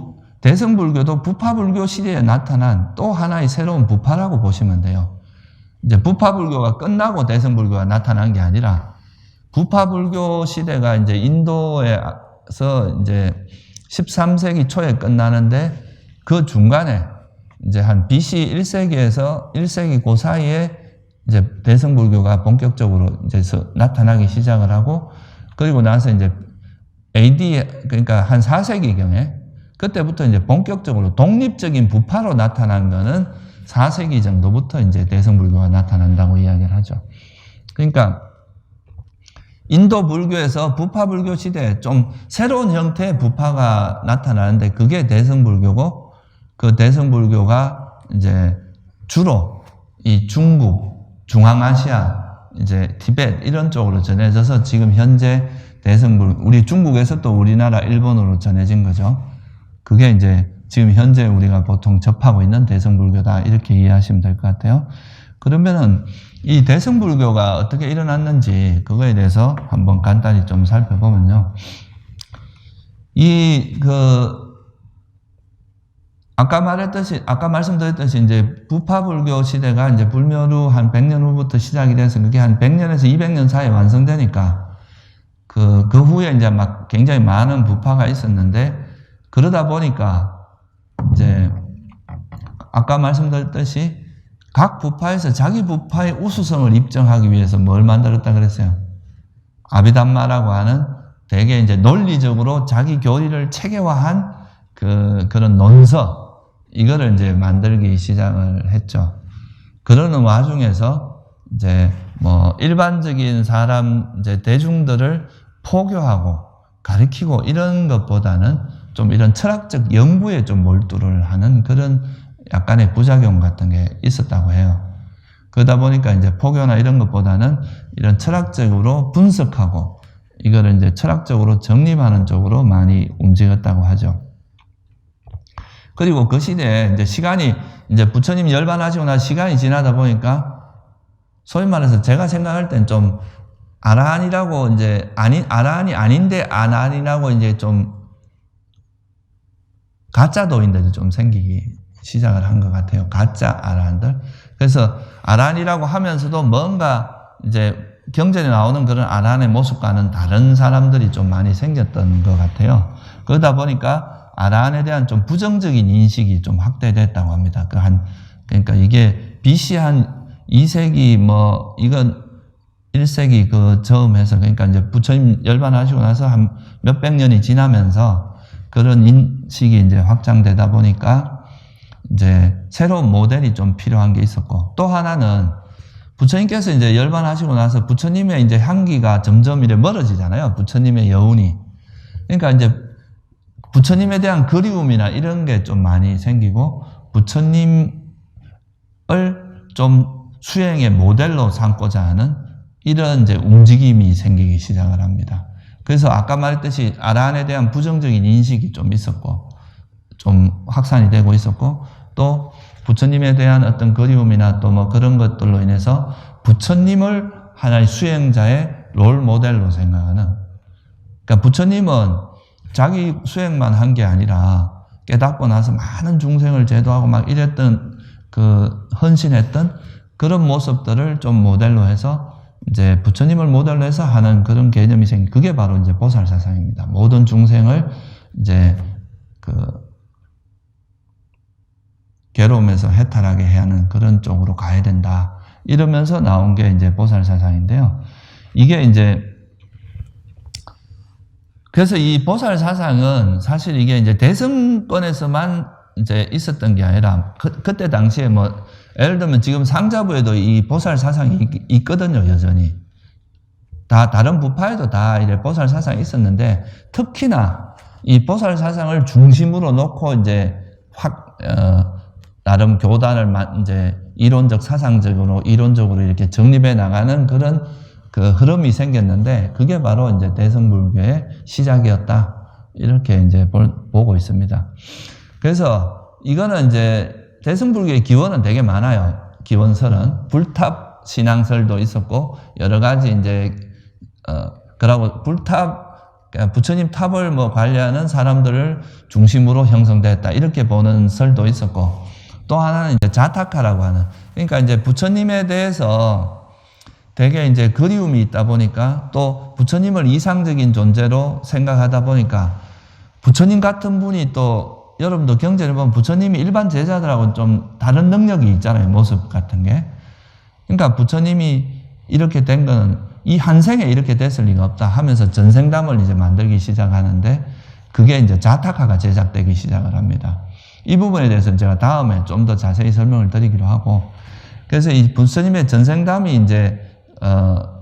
대승불교도 부파불교 시대에 나타난 또 하나의 새로운 부파라고 보시면 돼요. 이제 부파불교가 끝나고 대승불교가 나타난 게 아니라 부파불교 시대가 이제 인도에서 이제 13세기 초에 끝나는데 그 중간에 이제 한 BC 1세기에서 1세기 그 사이에 이제 대승불교가 본격적으로 이제 나타나기 시작을 하고 그리고 나서 이제 AD 그러니까 한 4세기경에 그때부터 이제 본격적으로 독립적인 부파로 나타난 거는 4세기 정도부터 이제 대승불교가 나타난다고 이야기를 하죠. 그러니까 인도 불교에서 부파불교 시대에 좀 새로운 형태의 부파가 나타나는데 그게 대승불교고 그 대승불교가 이제 주로 이 중국, 중앙아시아, 이제 티벳 이런 쪽으로 전해져서 지금 현재 대승불교, 우리 중국에서 또 우리나라, 일본으로 전해진 거죠. 그게 이제 지금 현재 우리가 보통 접하고 있는 대승불교다 이렇게 이해하시면 될 것 같아요. 그러면은 이 대승불교가 어떻게 일어났는지 그거에 대해서 한번 간단히 좀 살펴보면요. 아까 말씀드렸듯이 이제 부파불교 시대가 이제 불멸 후 한 100년 후부터 시작이 돼서 그게 한 100년에서 200년 사이에 완성되니까 그 후에 이제 막 굉장히 많은 부파가 있었는데 그러다 보니까 이제 아까 말씀드렸듯이 각 부파에서 자기 부파의 우수성을 입증하기 위해서 뭘 만들었다 그랬어요? 아비담마라고 하는 되게 이제 논리적으로 자기 교리를 체계화한 그런 논서, 이거를 이제 만들기 시작을 했죠. 그러는 와중에서 이제 뭐 일반적인 사람, 이제 대중들을 포교하고 가르치고 이런 것보다는 좀 이런 철학적 연구에 좀 몰두를 하는 그런 약간의 부작용 같은 게 있었다고 해요. 그러다 보니까 이제 포교나 이런 것보다는 이런 철학적으로 분석하고 이거를 이제 철학적으로 정립하는 쪽으로 많이 움직였다고 하죠. 그리고 그 시대에 이제 시간이 이제 부처님 열반하시고 나서 시간이 지나다 보니까 소위 말해서 제가 생각할 땐 좀 아라한이라고 이제 아라한이 아닌데 아난이라고 이제 좀 가짜 도인들이 좀 생기기 시작을 한 것 같아요. 가짜 아라한들. 그래서 아라한이라고 하면서도 뭔가 이제 경전에 나오는 그런 아라한의 모습과는 다른 사람들이 좀 많이 생겼던 것 같아요. 그러다 보니까 아라한에 대한 좀 부정적인 인식이 좀 확대됐다고 합니다. 그러니까 이게 BC 한 2세기 이건 1세기 그 즈음해서 그러니까 이제 부처님 열반하시고 나서 한 몇백 년이 지나면서 그런 인식이 이제 확장되다 보니까 이제 새로운 모델이 좀 필요한 게 있었고 또 하나는 부처님께서 이제 열반하시고 나서 부처님의 이제 향기가 점점 이래 멀어지잖아요. 부처님의 여운이. 그러니까 이제 부처님에 대한 그리움이나 이런 게 좀 많이 생기고 부처님을 좀 수행의 모델로 삼고자 하는 이런 이제 움직임이 생기기 시작을 합니다. 그래서 아까 말했듯이 아라한에 대한 부정적인 인식이 좀 있었고 좀 확산이 되고 있었고 또 부처님에 대한 어떤 그리움이나 또 그런 것들로 인해서 부처님을 하나의 수행자의 롤 모델로 생각하는, 그러니까 부처님은 자기 수행만 한 게 아니라 깨닫고 나서 많은 중생을 제도하고 막 이랬던 헌신했던 그런 모습들을 좀 모델로 해서 이제 부처님을 모델로 해서 하는 그런 개념이 그게 바로 이제 보살 사상입니다. 모든 중생을 이제 괴로움에서 해탈하게 해야 하는 그런 쪽으로 가야 된다. 이러면서 나온 게 이제 보살 사상인데요. 이게 이제 그래서 이 보살 사상은 사실 이게 이제 대승권에서만 이제 있었던 게 아니라 그때 당시에 예를 들면 지금 상자부에도 이 보살 사상이 있거든요, 여전히. 다른 부파에도 다 이래 보살 사상이 있었는데 특히나 이 보살 사상을 중심으로 놓고 이제 나름 교단을 이제 이론적 사상적으로 이론적으로 이렇게 정립해 나가는 그런 그 흐름이 생겼는데 그게 바로 이제 대승불교의 시작이었다. 이렇게 이제 보고 있습니다. 그래서 이거는 이제 대승불교의 기원은 되게 많아요. 기원설은 불탑 신앙설도 있었고 여러 가지 이제 그러고 불탑 부처님 탑을 뭐 관리하는 사람들을 중심으로 형성됐다 이렇게 보는 설도 있었고 또 하나는 이제 자타카라고 하는 그러니까 이제 부처님에 대해서 되게 이제 그리움이 있다 보니까 또 부처님을 이상적인 존재로 생각하다 보니까 부처님 같은 분이 또 여러분도 경전을 보면 부처님이 일반 제자들하고는 좀 다른 능력이 있잖아요. 모습 같은 게. 그러니까 부처님이 이렇게 된 거는 이 한 생에 이렇게 됐을 리가 없다 하면서 전생담을 이제 만들기 시작하는데 그게 이제 자타카가 제작되기 시작을 합니다. 이 부분에 대해서는 제가 다음에 좀 더 자세히 설명을 드리기로 하고 그래서 이 부처님의 전생담이 이제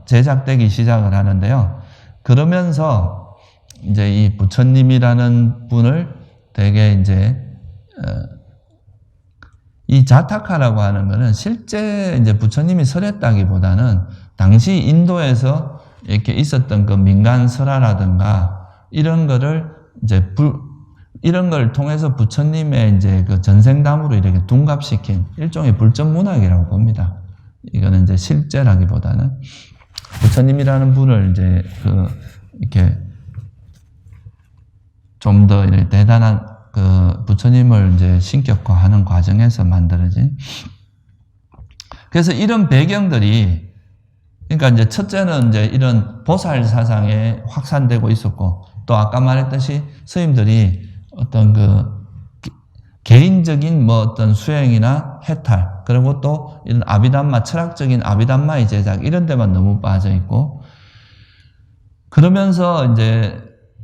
제작되기 시작을 하는데요. 그러면서 이제 이 부처님이라는 분을 되게 이제 이 자타카라고 하는 거는 실제 이제 부처님이 설했다기보다는 당시 인도에서 이렇게 있었던 그 민간 설화라든가 이런 거를 이제 이런 걸 통해서 부처님의 이제 그 전생담으로 이렇게 둔갑시킨 일종의 불전 문학이라고 봅니다. 이거는 이제 실제라기보다는 부처님이라는 분을 이제 이렇게 좀 더 대단한 그 부처님을 이제 신격화하는 과정에서 만들어진. 그래서 이런 배경들이 그러니까 이제 첫째는 이제 이런 보살 사상에 확산되고 있었고 또 아까 말했듯이 스님들이 어떤 그 개인적인 뭐 어떤 수행이나 해탈 그리고 또 이런 아비담마 철학적인 아비담마의 제작 이런 데만 너무 빠져 있고 그러면서 이제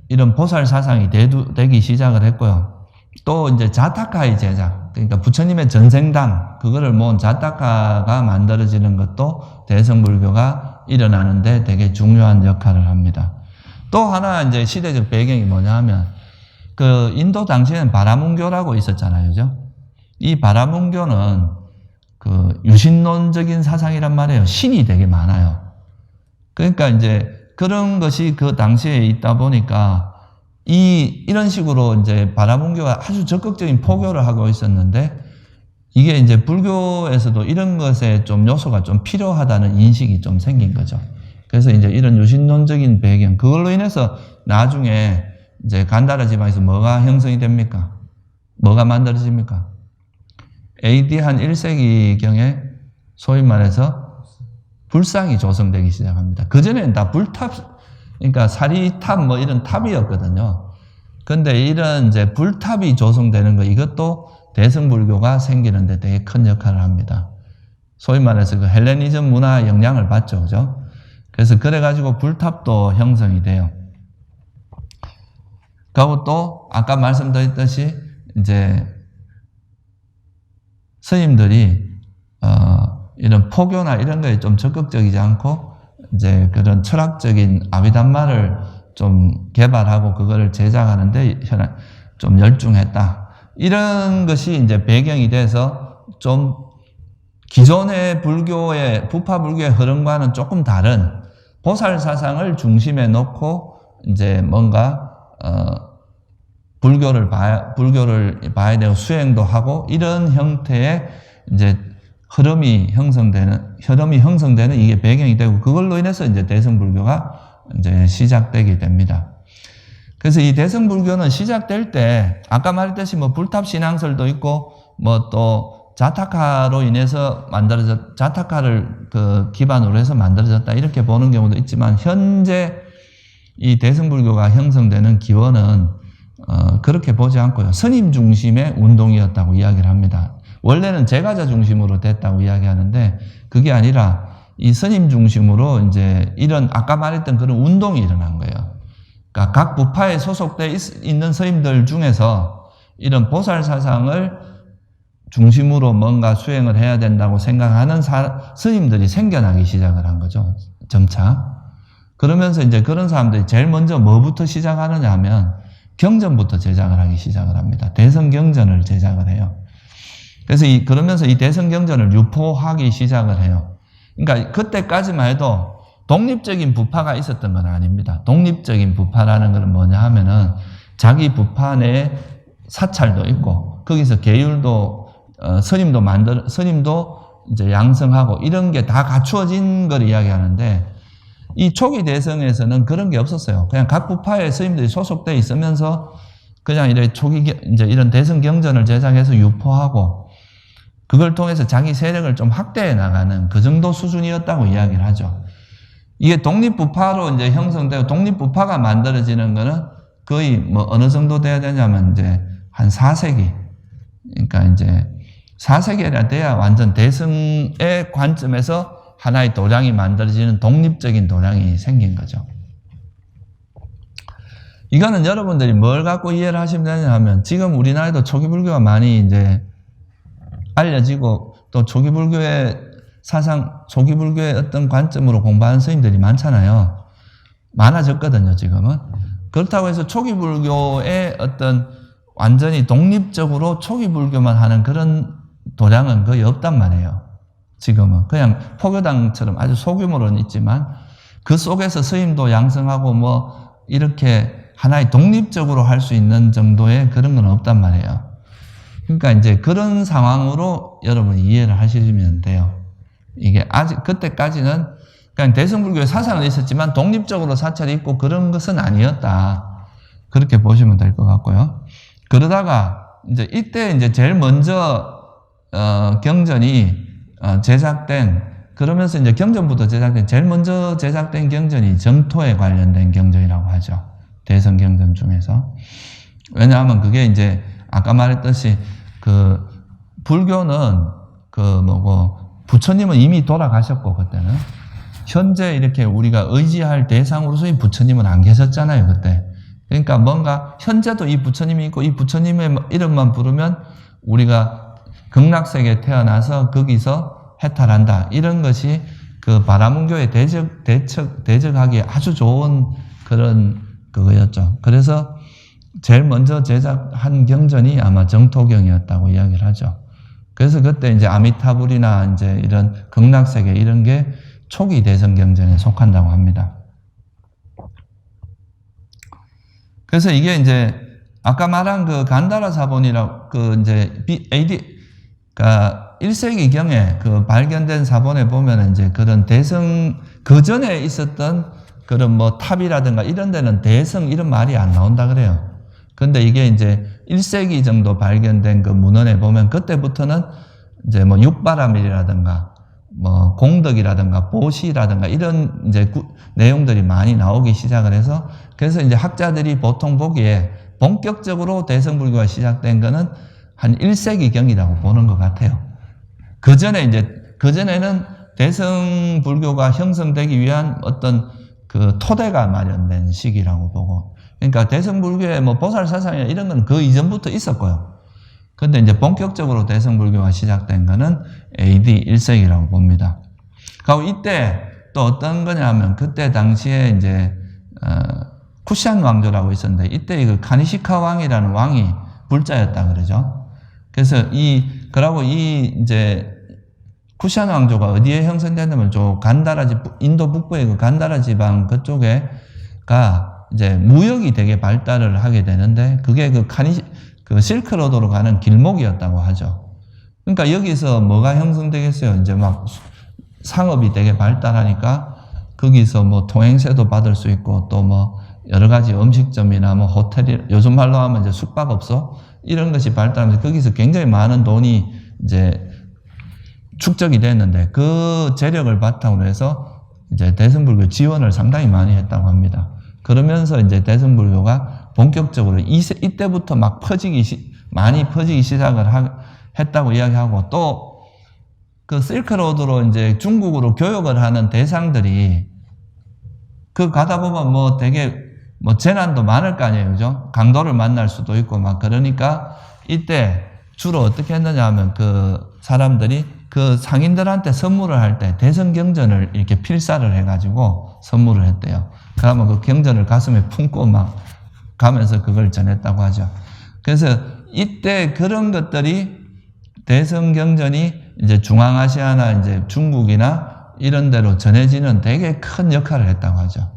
이런 보살 사상이 되기 시작을 했고요. 또 이제 자타카의 제작 그러니까 부처님의 전생담 그거를 모은 자타카가 만들어지는 것도 대승불교가 일어나는데 되게 중요한 역할을 합니다. 또 하나 이제 시대적 배경이 뭐냐 하면 그 인도 당시에는 바라문교라고 있었잖아요. 그죠? 이 바라문교는 그 유신론적인 사상이란 말이에요. 신이 되게 많아요. 그러니까 이제 그런 것이 그 당시에 있다 보니까 이런 식으로 이제 바라문교가 아주 적극적인 포교를 하고 있었는데 이게 이제 불교에서도 이런 것에 좀 요소가 좀 필요하다는 인식이 좀 생긴 거죠. 그래서 이제 이런 유신론적인 배경, 그걸로 인해서 나중에 이제 간다라 지방에서 뭐가 형성이 됩니까? 뭐가 만들어집니까? AD 한 1세기경에 소위 말해서 불상이 조성되기 시작합니다. 그전에는 다 불탑, 그러니까 사리탑 뭐 이런 탑이었거든요. 근데 이런 이제 불탑이 조성되는 거 이것도 대승불교가 생기는데 되게 큰 역할을 합니다. 소위 말해서 그 헬레니즘 문화 영향을 받죠. 그죠? 그래서 그래가지고 불탑도 형성이 돼요. 그리고 또 아까 말씀드렸듯이 이제 스님들이 이런 포교나 이런 거에 좀 적극적이지 않고 이제 그런 철학적인 아비담마를 좀 개발하고 그거를 제작하는데 좀 열중했다. 이런 것이 이제 배경이 돼서 좀 기존의 불교의 부파 불교의 흐름과는 조금 다른 보살 사상을 중심에 놓고 이제 뭔가 불교를 봐야 되고 수행도 하고 이런 형태의 이제 흐름이 형성되는 이게 배경이 되고 그걸로 인해서 이제 대승불교가 이제 시작되게 됩니다. 그래서 이 대승불교는 시작될 때 아까 말했듯이 뭐 불탑 신앙설도 있고 뭐 또 자타카로 인해서 자타카를 그 기반으로 해서 만들어졌다 이렇게 보는 경우도 있지만 현재 이 대승불교가 형성되는 기원은 그렇게 보지 않고요. 스님 중심의 운동이었다고 이야기를 합니다. 원래는 제가자 중심으로 됐다고 이야기하는데 그게 아니라 이 스님 중심으로 이제 이런 아까 말했던 그런 운동이 일어난 거예요. 그러니까 각 부파에 소속돼 있는 스님들 중에서 이런 보살 사상을 중심으로 뭔가 수행을 해야 된다고 생각하는 스님들이 생겨나기 시작을 한 거죠. 점차. 그러면서 이제 그런 사람들이 제일 먼저 뭐부터 시작하느냐 하면 경전부터 제작을 하기 시작을 합니다. 대성경전을 제작을 해요. 그래서 그러면서 이 대선 경전을 유포하기 시작을 해요. 그러니까 그때까지만 해도 독립적인 부파가 있었던 건 아닙니다. 독립적인 부파라는 것은 뭐냐 하면은 자기 부파 내 사찰도 있고 거기서 계율도 스님도 이제 양성하고 이런 게 다 갖추어진 걸 이야기하는데 이 초기 대성에서는 그런 게 없었어요. 그냥 각 부파의 스님들이 소속돼 있으면서 그냥 이제 이런 대성 경전을 제작해서 유포하고 그걸 통해서 자기 세력을 좀 확대해 나가는 그 정도 수준이었다고 이야기를 하죠. 이게 독립부파로 이제 형성되고 독립부파가 만들어지는 거는 거의 뭐 어느 정도 돼야 되냐면 이제 한 4세기. 그러니까 이제 4세기나 돼야 완전 대승의 관점에서 하나의 도량이 만들어지는 독립적인 도량이 생긴 거죠. 이거는 여러분들이 뭘 갖고 이해를 하시면 되냐 하면 지금 우리나라에도 초기 불교가 많이 이제 알려지고 또 초기 불교의 사상, 초기 불교의 어떤 관점으로 공부하는 스님들이 많잖아요. 많아졌거든요, 지금은. 그렇다고 해서 초기 불교의 어떤 완전히 독립적으로 초기 불교만 하는 그런 도량은 거의 없단 말이에요. 지금은. 그냥 포교당처럼 아주 소규모로는 있지만 그 속에서 스님도 양성하고 뭐 이렇게 하나의 독립적으로 할 수 있는 정도의 그런 건 없단 말이에요. 그러니까 이제 그런 상황으로 여러분이 이해를 하시면 돼요. 이게 아직 그때까지는 그냥 대승불교의 사상은 있었지만 독립적으로 사찰이 있고 그런 것은 아니었다. 그렇게 보시면 될 것 같고요. 그러다가 이제 이때 이제 제일 먼저 경전이 제작된 그러면서 이제 경전부터 제작된 제일 먼저 제작된 경전이 정토에 관련된 경전이라고 하죠. 대성 경전 중에서. 왜냐하면 그게 이제 아까 말했듯이 그 불교는 부처님은 이미 돌아가셨고 그때는 현재 이렇게 우리가 의지할 대상으로서의 부처님은 안 계셨잖아요, 그때. 그러니까 뭔가 현재도 이 부처님이 있고 이 부처님의 이름만 부르면 우리가 극락세계에 태어나서 거기서 해탈한다. 이런 것이 그 바라문교에 대적하기에 아주 좋은 그런 그거였죠. 그래서 제일 먼저 제작한 경전이 아마 정토경이었다고 이야기를 하죠. 그래서 그때 이제 아미타불이나 이제 이런 극락세계 이런 게 초기 대성경전에 속한다고 합니다. 그래서 이게 이제 아까 말한 그 간다라 사본이라고 그 이제 그러니까 1세기경에 그 발견된 사본에 보면 이제 그런 대성 그 전에 있었던 그런 뭐 탑이라든가 이런 데는 대성 이런 말이 안 나온다 그래요. 근데 이게 이제 1세기 정도 발견된 그 문헌에 보면 그때부터는 이제 뭐 육바라밀이라든가 뭐 공덕이라든가 보시라든가 이런 이제 내용들이 많이 나오기 시작을 해서 그래서 이제 학자들이 보통 보기에 본격적으로 대성불교가 시작된 거는 한 1세기경이라고 보는 것 같아요. 그전에는 대성불교가 형성되기 위한 어떤 그 토대가 마련된 시기라고 보고 그러니까 대성불교의 뭐 보살사상이나 이런 건 그 이전부터 있었고요. 근데 이제 본격적으로 대성불교가 시작된 거는 AD 1세기라고 봅니다. 그리고 이때 또 어떤 거냐 하면 그때 당시에 이제, 쿠샨 왕조라고 있었는데 이때 그 카니시카 왕이라는 왕이 불자였다 그러죠. 그래서 그러고 이제 쿠샨 왕조가 어디에 형성됐냐면 인도 북부의 그 간다라 지방 그쪽에가 이제 무역이 되게 발달을 하게 되는데 그게 그 실크로드로 가는 길목이었다고 하죠. 그러니까 여기서 뭐가 형성되겠어요? 이제 막 상업이 되게 발달하니까 거기서 뭐 통행세도 받을 수 있고 또 뭐 여러 가지 음식점이나 뭐 호텔, 요즘 말로 하면 이제 숙박업소 이런 것이 발달하면서 거기서 굉장히 많은 돈이 이제 축적이 됐는데 그 재력을 바탕으로 해서 이제 대승불교 지원을 상당히 많이 했다고 합니다. 그러면서 이제 대승불교가 본격적으로 이때부터 막 많이 퍼지기 시작을 했다고 이야기하고 또 그 실크로드로 이제 중국으로 교역을 하는 대상들이 그 가다 보면 뭐 되게 뭐 재난도 많을 거 아니에요, 그죠? 강도를 만날 수도 있고 막 그러니까 이때 주로 어떻게 했느냐 하면 그 사람들이 그 상인들한테 선물을 할 때 대성경전을 이렇게 필사를 해가지고 선물을 했대요. 그러면 그 경전을 가슴에 품고 막 가면서 그걸 전했다고 하죠. 그래서 이때 그런 것들이 대성 경전이 이제 중앙아시아나 이제 중국이나 이런 데로 전해지는 되게 큰 역할을 했다고 하죠.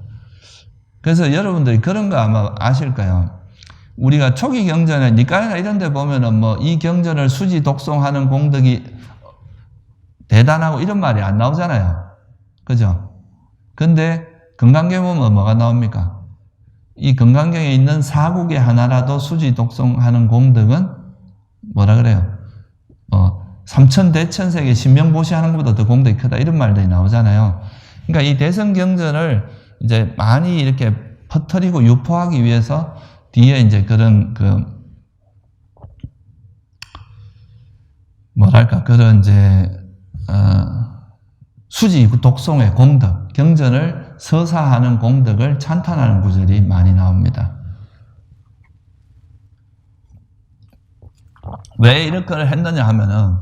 그래서 여러분들이 그런 거 아마 아실 거예요. 우리가 초기 경전에 니까야나 이런 데 보면은 뭐 이 경전을 수지 독송하는 공덕이 대단하고 이런 말이 안 나오잖아요. 그죠? 근데 금강경 보면 뭐가 나옵니까? 이 금강경에 있는 사국의 하나라도 수지 독송하는 공덕은 뭐라 그래요? 삼천대천세계 신명보시하는 것보다 더 공덕이 크다 이런 말들이 나오잖아요. 그러니까 이 대성경전을 이제 많이 이렇게 퍼뜨리고 유포하기 위해서 뒤에 이제 그런 뭐랄까 그런 이제 수지 독송의 공덕, 경전을 서사하는 공덕을 찬탄하는 구절이 많이 나옵니다. 왜 이렇게 했느냐 하면은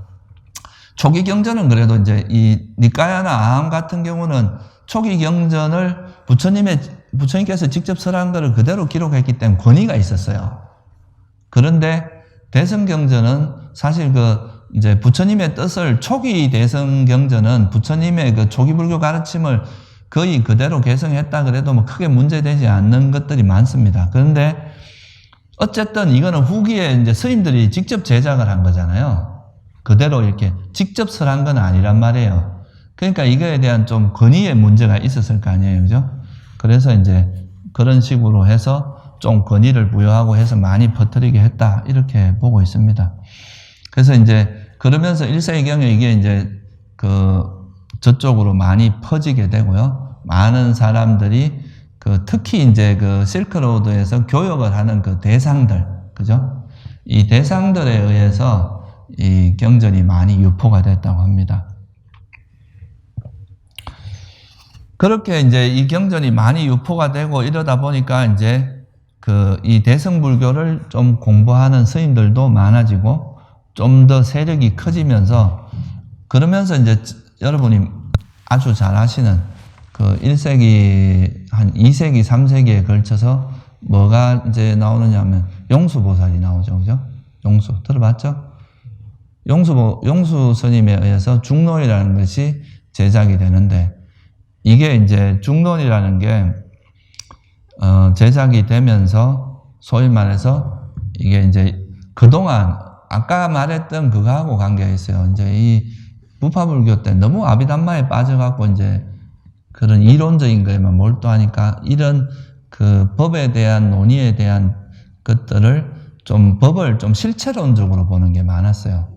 초기 경전은 그래도 이제 이 니까야나 아함 같은 경우는 초기 경전을 부처님께서 직접 설한 것을 그대로 기록했기 때문에 권위가 있었어요. 그런데 대성경전은 사실 이제 부처님의 뜻을 초기 대성경전은 부처님의 그 초기 불교 가르침을 거의 그대로 개성했다 그래도 뭐 크게 문제되지 않는 것들이 많습니다. 그런데 어쨌든 이거는 후기에 이제 스님들이 직접 제작을 한 거잖아요. 그대로 이렇게 직접 설한 건 아니란 말이에요. 그러니까 이거에 대한 좀 권위의 문제가 있었을 거 아니에요. 그죠? 그래서 이제 그런 식으로 해서 좀 권위를 부여하고 해서 많이 퍼뜨리게 했다. 이렇게 보고 있습니다. 그래서 이제 그러면서 1세기경에 이게 이제 저쪽으로 많이 퍼지게 되고요. 많은 사람들이 특히 이제 실크로드에서 교역을 하는 대상들, 그죠? 이 대상들에 의해서 이 경전이 많이 유포가 됐다고 합니다. 그렇게 이제 이 경전이 많이 유포가 되고 이러다 보니까 이제 이 대성불교를 좀 공부하는 스님들도 많아지고 좀 더 세력이 커지면서 그러면서 이제 여러분이 아주 잘 아시는 1세기, 한 2세기, 3세기에 걸쳐서 뭐가 이제 나오느냐 하면 용수보살이 나오죠. 그죠? 용수. 들어봤죠? 용수 스님에 의해서 중론이라는 것이 제작이 되는데 이게 이제 중론이라는 게 제작이 되면서 소위 말해서 이게 이제 그동안 아까 말했던 그거하고 관계가 있어요. 이제 이 부파불교 때 너무 아비담마에 빠져갖고 이제 그런 이론적인 거에만 몰두하니까 이런 법에 대한 논의에 대한 것들을 법을 좀 실체론적으로 보는 게 많았어요.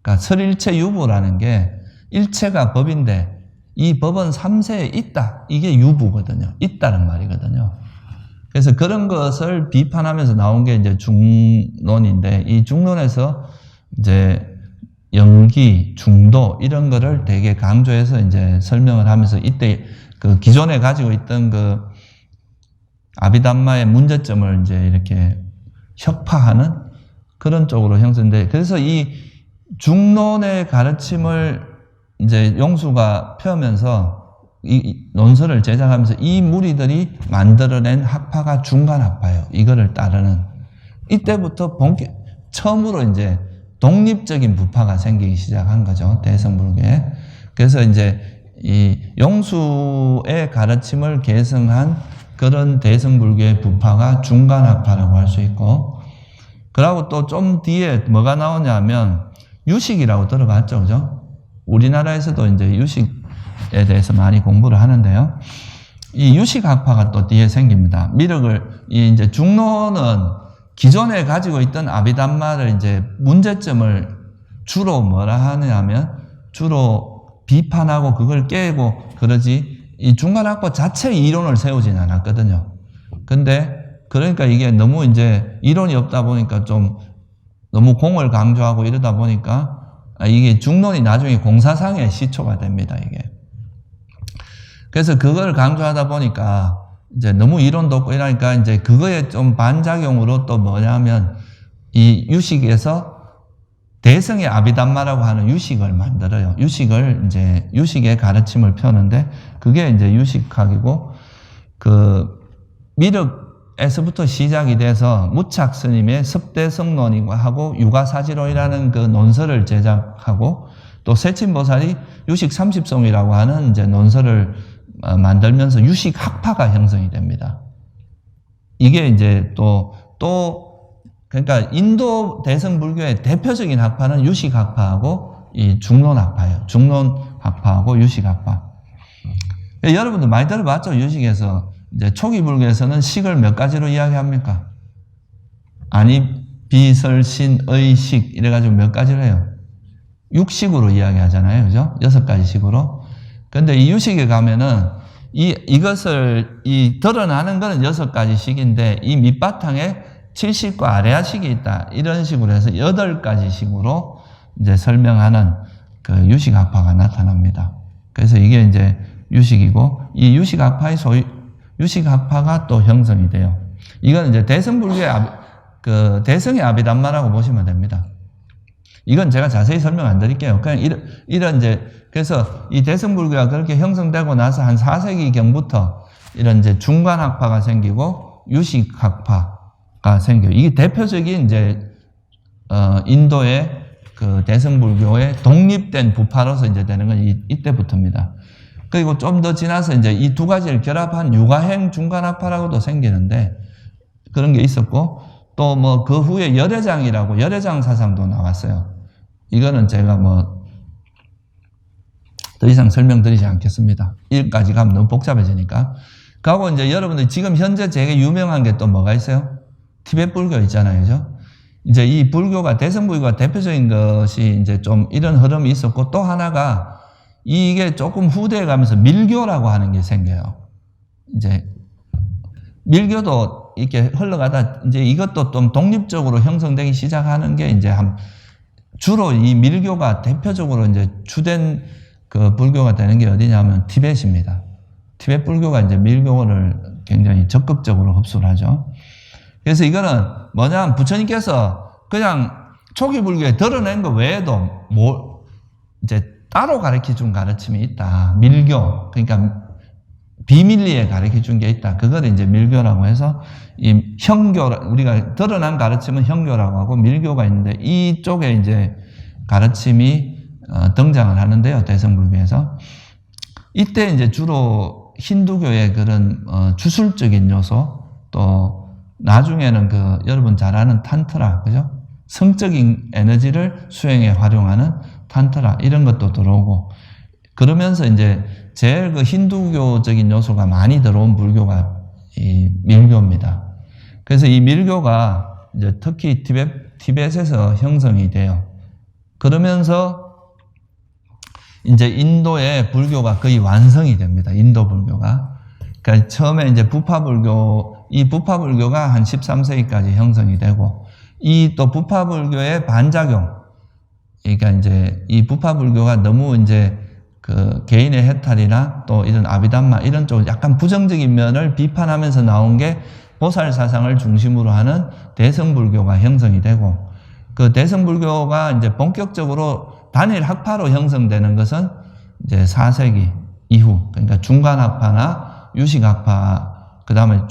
그러니까 설일체 유부라는 게 일체가 법인데 이 법은 삼세에 있다. 이게 유부거든요. 있다는 말이거든요. 그래서 그런 것을 비판하면서 나온 게 이제 중론인데 이 중론에서 이제 영기, 중도 이런 거를 되게 강조해서 이제 설명을 하면서 이때 기존에 가지고 있던 아비담마의 문제점을 이제 이렇게 혁파하는 그런 쪽으로 형성돼. 그래서 이 중론의 가르침을 이제 용수가 펴면서 이 논설을 제작하면서 이 무리들이 만들어낸 학파가 중간학파예요. 이거를 따르는. 이때부터 처음으로 이제 독립적인 부파가 생기기 시작한 거죠. 대성불교에. 그래서 이제 이 용수의 가르침을 계승한 그런 대성불교의 부파가 중간학파라고 할 수 있고, 그리고 또 좀 뒤에 뭐가 나오냐면 유식이라고 들어봤죠. 그죠? 우리나라에서도 이제 유식에 대해서 많이 공부를 하는데요. 이 유식학파가 또 뒤에 생깁니다. 이제 중론은 기존에 가지고 있던 아비담마를 이제 문제점을 주로 뭐라 하냐면 주로 비판하고 그걸 깨고 그러지 이 중간학파 자체의 이론을 세우진 않았거든요. 근데 그러니까 이게 너무 이제 이론이 없다 보니까 좀 너무 공을 강조하고 이러다 보니까 이게 중론이 나중에 공사상의 시초가 됩니다, 이게. 그래서 그걸 강조하다 보니까 이제 너무 이론도 없고 이러니까 이제 그거에 좀 반작용으로 또 뭐냐면 이 유식에서 대성의 아비담마라고 하는 유식을 만들어요. 유식의 가르침을 펴는데 그게 이제 유식학이고 미륵 에서부터 시작이 돼서 무착 스님의 섭대성론하고 유가사지론이라는 그 논설을 제작하고 또 세친보살이 유식 30송이라고 하는 이제 논설을 만들면서 유식학파가 형성이 됩니다. 이게 이제 그러니까 인도 대승불교의 대표적인 학파는 유식학파하고 이 중론학파예요. 중론학파하고 유식학파. 여러분들 많이 들어봤죠? 유식에서. 이제 초기 불교에서는 식을 몇 가지로 이야기합니까? 아니, 비설신, 의식, 이래가지고 몇 가지로 해요? 6식으로 이야기하잖아요. 그죠? 6가지 식으로. 근데 이 유식에 가면은 이것을 드러나는 거는 6가지 식인데 이 밑바탕에 7식과 아래아식이 있다. 이런 식으로 해서 8가지 식으로 이제 설명하는 그 유식학파가 나타납니다. 그래서 이게 이제 유식이고 이 유식학파가 또 형성이 돼요. 이건 이제 대승불교의 대승의 아비담마라고 보시면 됩니다. 이건 제가 자세히 설명 안 드릴게요. 그냥 이런 이제 그래서 이 대승불교가 그렇게 형성되고 나서 한 4세기경부터 이런 이제 중간학파가 생기고 유식학파가 생겨요. 이게 대표적인 이제 인도의 그 대승불교의 독립된 부파로서 이제 되는 건 이때부터입니다. 그리고 좀 더 지나서 이제 이 두 가지를 결합한 유가행 중간학파라고도 생기는데 그런 게 있었고 또 뭐 그 후에 열애장이라고 열애장 사상도 나왔어요. 이거는 제가 뭐 더 이상 설명드리지 않겠습니다. 1까지 가면 너무 복잡해지니까. 그리고 이제 여러분들 지금 현재 되게 유명한 게 또 뭐가 있어요? 티베트 불교 있잖아요. 그죠? 이제 이 불교가 대승불교가 대표적인 것이 이제 좀 이런 흐름이 있었고 또 하나가 이게 조금 후대에 가면서 밀교라고 하는 게 생겨요. 이제 밀교도 이렇게 흘러가다 이제 이것도 좀 독립적으로 형성되기 시작하는 게 이제 주로 이 밀교가 대표적으로 이제 주된 그 불교가 되는 게 어디냐면 티벳입니다. 티벳 불교가 이제 밀교를 굉장히 적극적으로 흡수를 하죠. 그래서 이거는 뭐냐면 부처님께서 그냥 초기 불교에 드러낸 거 외에도 이제 따로 가르쳐 준 가르침이 있다. 밀교. 그러니까 비밀리에 가르쳐 준 게 있다. 그걸 이제 밀교라고 해서 이 형교, 우리가 드러난 가르침은 형교라고 하고 밀교가 있는데 이쪽에 이제 가르침이 등장을 하는데요. 대승불교에서. 이때 이제 주로 힌두교의 그런 주술적인 요소 또 나중에는 그 여러분 잘 아는 탄트라, 그죠? 성적인 에너지를 수행에 활용하는 탄트라 이런 것도 들어오고 그러면서 이제 제일 그 힌두교적인 요소가 많이 들어온 불교가 이 밀교입니다. 그래서 이 밀교가 이제 특히 티벳에서 형성이 돼요. 그러면서 이제 인도의 불교가 거의 완성이 됩니다. 인도 불교가. 그러니까 처음에 이제 이 부파불교가 한 13세기까지 형성이 되고 이 또 부파불교의 반작용, 그러니까 이제 이 부파불교가 너무 이제 그 개인의 해탈이나 또 이런 아비담마 이런 쪽 약간 부정적인 면을 비판하면서 나온 게 보살 사상을 중심으로 하는 대승불교가 형성이 되고 그 대승불교가 이제 본격적으로 단일 학파로 형성되는 것은 이제 4세기 이후, 그러니까 중간학파나 유식학파, 그 다음에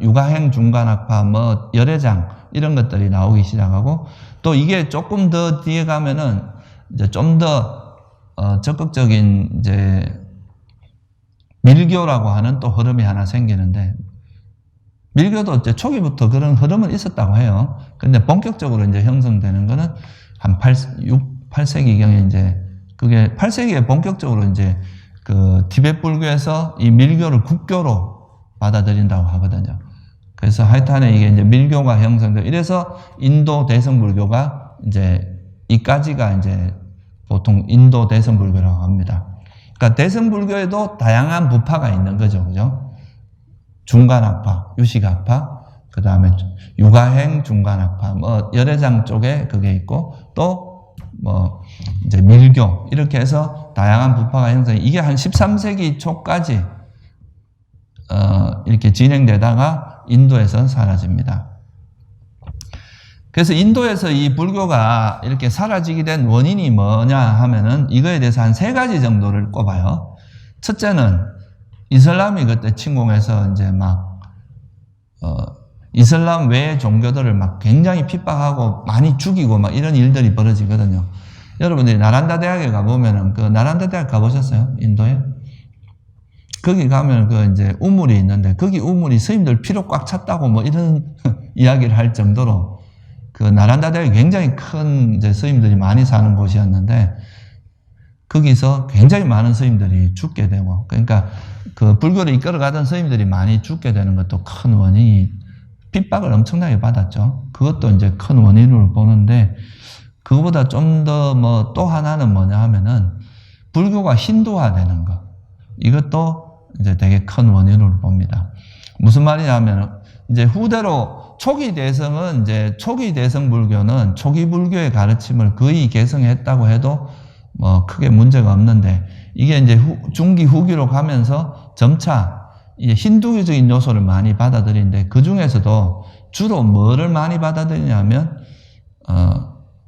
유가행 중간학파, 뭐 열애장 이런 것들이 나오기 시작하고 또 이게 조금 더 뒤에 가면은 이제 좀 더 적극적인 이제 밀교라고 하는 또 흐름이 하나 생기는데 밀교도 이제 초기부터 그런 흐름은 있었다고 해요. 근데 본격적으로 이제 형성되는 거는 한 8세기경에 이제 그게 8세기에 본격적으로 이제 그 티베트 불교에서 이 밀교를 국교로 받아들인다고 하거든요. 그래서 하여튼에 이게 이제 밀교가 형성되고 이래서 인도 대승불교가 이제 이까지가 이제 보통 인도 대승불교라고 합니다. 그러니까 대승불교에도 다양한 부파가 있는 거죠. 그죠? 중간학파, 유식학파, 그 다음에 유가행 중간학파, 뭐 열애장 쪽에 그게 있고 또 뭐 이제 밀교 이렇게 해서 다양한 부파가 형성이 이게 한 13세기 초까지 이렇게 진행되다가 인도에서 사라집니다. 그래서 인도에서 이 불교가 이렇게 사라지게 된 원인이 뭐냐 하면은 이거에 대해서 한 3가지 정도를 꼽아요. 첫째는 이슬람이 그때 침공해서 이제 막 이슬람 외의 종교들을 막 굉장히 핍박하고 많이 죽이고 막 이런 일들이 벌어지거든요. 여러분들이 나란다 대학에 가보면은, 그 나란다 대학 가보셨어요? 인도에? 거기 가면 그 이제 우물이 있는데, 거기 우물이 스님들 피로 꽉 찼다고 뭐 이런 이야기를 할 정도로, 그 나란다 대학이 굉장히 큰 이제 스님들이 많이 사는 곳이었는데, 거기서 굉장히 많은 스님들이 죽게 되고, 그러니까 그 불교를 이끌어가던 스님들이 많이 죽게 되는 것도 큰 원인이, 핍박을 엄청나게 받았죠. 그것도 이제 큰 원인으로 보는데, 그거보다 좀 더 뭐 또 하나는 뭐냐 하면은 불교가 힌두화되는 것. 이것도 이제 되게 큰 원인으로 봅니다. 무슨 말이냐면 이제 후대로 초기 대성은 이제 초기 대성 불교는 초기 불교의 가르침을 거의 계승했다고 해도 뭐 크게 문제가 없는데, 이게 이제 중기 후기로 가면서 점차 이제 힌두교적인 요소를 많이 받아들이는데, 그 중에서도 주로 뭐를 많이 받아들이냐면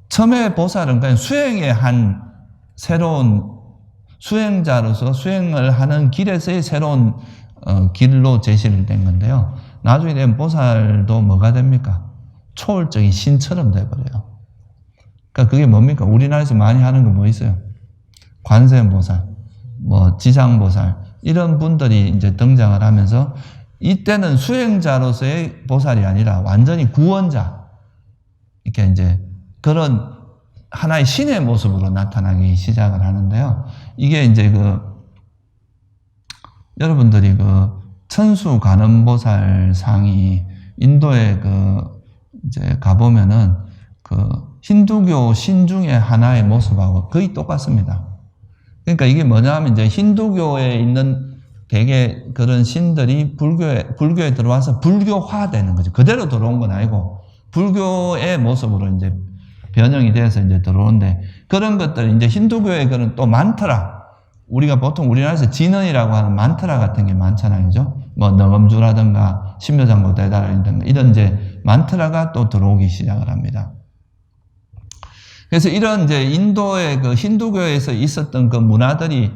처음에 보살은 그냥 수행의 한 새로운 수행자로서 수행을 하는 길에서의 새로운 길로 제시를 된 건데요. 나중에 되면 보살도 뭐가 됩니까? 초월적인 신처럼 돼버려요. 그러니까 그게 뭡니까? 우리나라에서 많이 하는 거 뭐 있어요? 관세음보살, 뭐 지장보살, 이런 분들이 이제 등장을 하면서, 이때는 수행자로서의 보살이 아니라 완전히 구원자, 이렇게 이제 그런 하나의 신의 모습으로 나타나기 시작을 하는데요. 이게 이제 여러분들이 천수관음보살 상이 인도에 이제 가보면은 힌두교 신 중에 하나의 모습하고 거의 똑같습니다. 그러니까 이게 뭐냐 하면 이제 힌두교에 있는 되게 그런 신들이 불교에 들어와서 불교화되는 거죠. 그대로 들어온 건 아니고 불교의 모습으로 이제 변형이 돼서 이제 들어오는데, 그런 것들 이제 힌두교의 그런 또 만트라, 우리가 보통 우리나라에서 진언이라고 하는 만트라 같은 게 많잖아요. 그죠? 뭐 너검주라든가 신묘장구 대다라든가 이런 이제 만트라가 또 들어오기 시작을 합니다. 그래서 이런 이제 인도의 그 힌두교에서 있었던 그 문화들이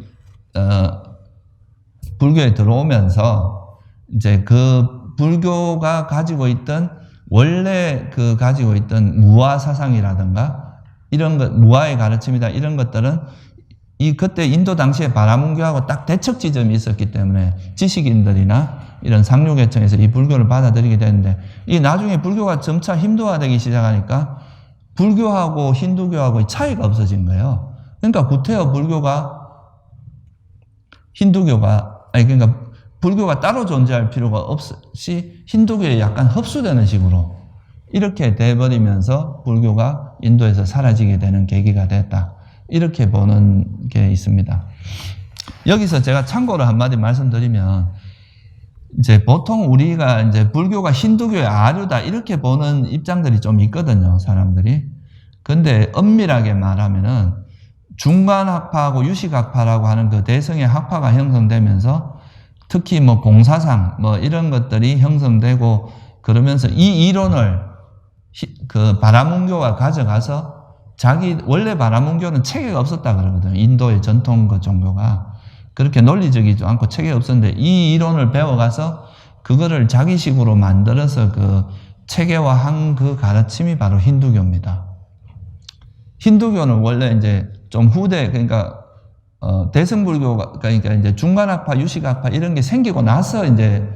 불교에 들어오면서 이제 그 불교가 가지고 있던 원래 가지고 있던 무아 사상이라든가 이런 것, 무아의 가르침이다, 이런 것들은 그때 인도 당시에 바라문교하고 딱 대척 지점이 있었기 때문에 지식인들이나 이런 상류계층에서 이 불교를 받아들이게 되는데, 이 나중에 불교가 점차 힌두화되기 시작하니까 불교하고 힌두교하고 차이가 없어진 거예요. 그러니까 구태여 그러니까 불교가 따로 존재할 필요가 없이 힌두교에 약간 흡수되는 식으로 이렇게 돼버리면서 불교가 인도에서 사라지게 되는 계기가 됐다, 이렇게 보는 게 있습니다. 여기서 제가 참고로 한마디 말씀드리면, 이제 보통 우리가 이제 불교가 힌두교의 아류다 이렇게 보는 입장들이 좀 있거든요, 사람들이. 근데 엄밀하게 말하면은 중간학파하고 유식학파라고 하는 그 대성의 학파가 형성되면서, 특히 뭐 공사상 뭐 이런 것들이 형성되고 그러면서 이 이론을 바라문교가 가져가서 원래 바라문교는 체계가 없었다 그러거든요. 인도의 전통 종교가 그렇게 논리적이지 않고 체계가 없었는데, 이 이론을 배워가서 그거를 자기식으로 만들어서 체계화한 그 가르침이 바로 힌두교입니다. 힌두교는 원래 이제 좀 후대, 그러니까 대승불교가, 그러니까 이제 중간학파, 유식학파 이런 게 생기고 나서 이제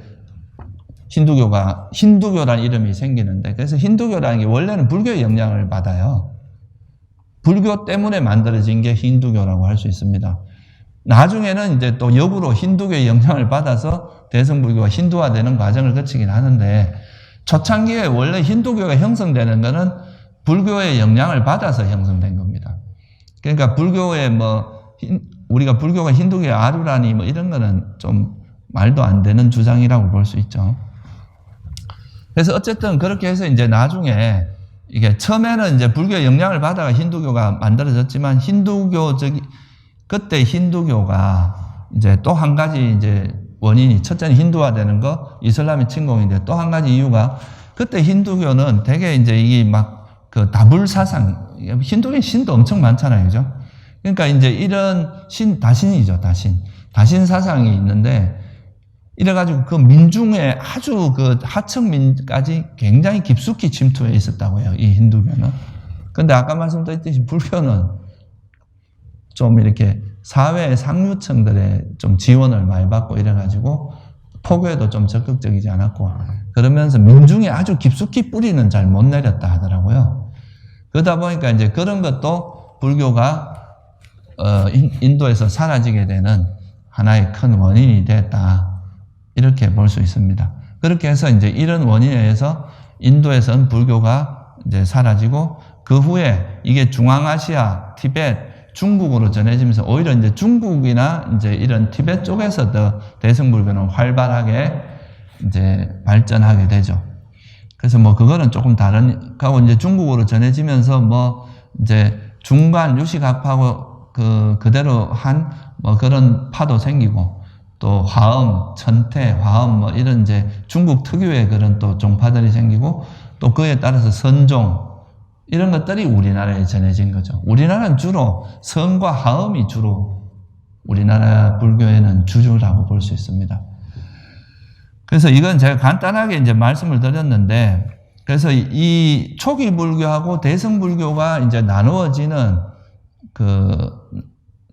힌두교라는 이름이 생기는데, 그래서 힌두교라는 게 원래는 불교의 영향을 받아요. 불교 때문에 만들어진 게 힌두교라고 할 수 있습니다. 나중에는 이제 또 역으로 힌두교의 영향을 받아서 대승불교가 힌두화되는 과정을 거치긴 하는데, 초창기에 원래 힌두교가 형성되는 거는 불교의 영향을 받아서 형성된 겁니다. 그러니까 불교의 우리가 불교가 힌두교의 아류라니 뭐 이런 거는 좀 말도 안 되는 주장이라고 볼 수 있죠. 그래서 어쨌든 그렇게 해서 이제 나중에 이게 처음에는 이제 불교의 영향을 받아가 힌두교가 만들어졌지만, 그때 힌두교가 이제 또 한 가지 이제 원인이, 첫째는 힌두화되는 거, 이슬람이 침공인데 또 한 가지 이유가, 그때 힌두교는 되게 이제 이게 다불 사상, 힌두교는 신도 엄청 많잖아요. 그죠? 그러니까 이제 이런 다신이죠, 다신 사상이 있는데, 이래가지고 그 민중의 아주 그 하층민까지 굉장히 깊숙이 침투해 있었다고 해요. 이 힌두교는. 근데 아까 말씀드렸듯이 불교는 좀 이렇게 사회 상류층들의 좀 지원을 많이 받고 이래가지고 포교에도 좀 적극적이지 않았고 그러면서 민중이 아주 깊숙이 뿌리는 잘 못 내렸다 하더라고요. 그러다 보니까 이제 그런 것도 불교가 인도에서 사라지게 되는 하나의 큰 원인이 됐다. 이렇게 볼 수 있습니다. 그렇게 해서 이제 이런 원인에 의해서 인도에서는 불교가 이제 사라지고 그 후에 이게 중앙아시아, 티벳, 중국으로 전해지면서 오히려 이제 중국이나 이제 이런 티벳 쪽에서 더 대승불교는 활발하게 이제 발전하게 되죠. 그래서 뭐 그거는 조금 다른, 하고 이제 중국으로 전해지면서 뭐 이제 중간 유식학파하고 그대로 한 뭐 그런 파도 생기고 또 화엄, 천태, 화엄 뭐 이런 이제 중국 특유의 그런 또 종파들이 생기고 또 그에 따라서 선종 이런 것들이 우리나라에 전해진 거죠. 우리나라는 주로 성과 화엄이 주로 우리나라 불교에는 주주라고 볼 수 있습니다. 그래서 이건 제가 간단하게 이제 말씀을 드렸는데, 그래서 이 초기 불교하고 대승 불교가 이제 나누어지는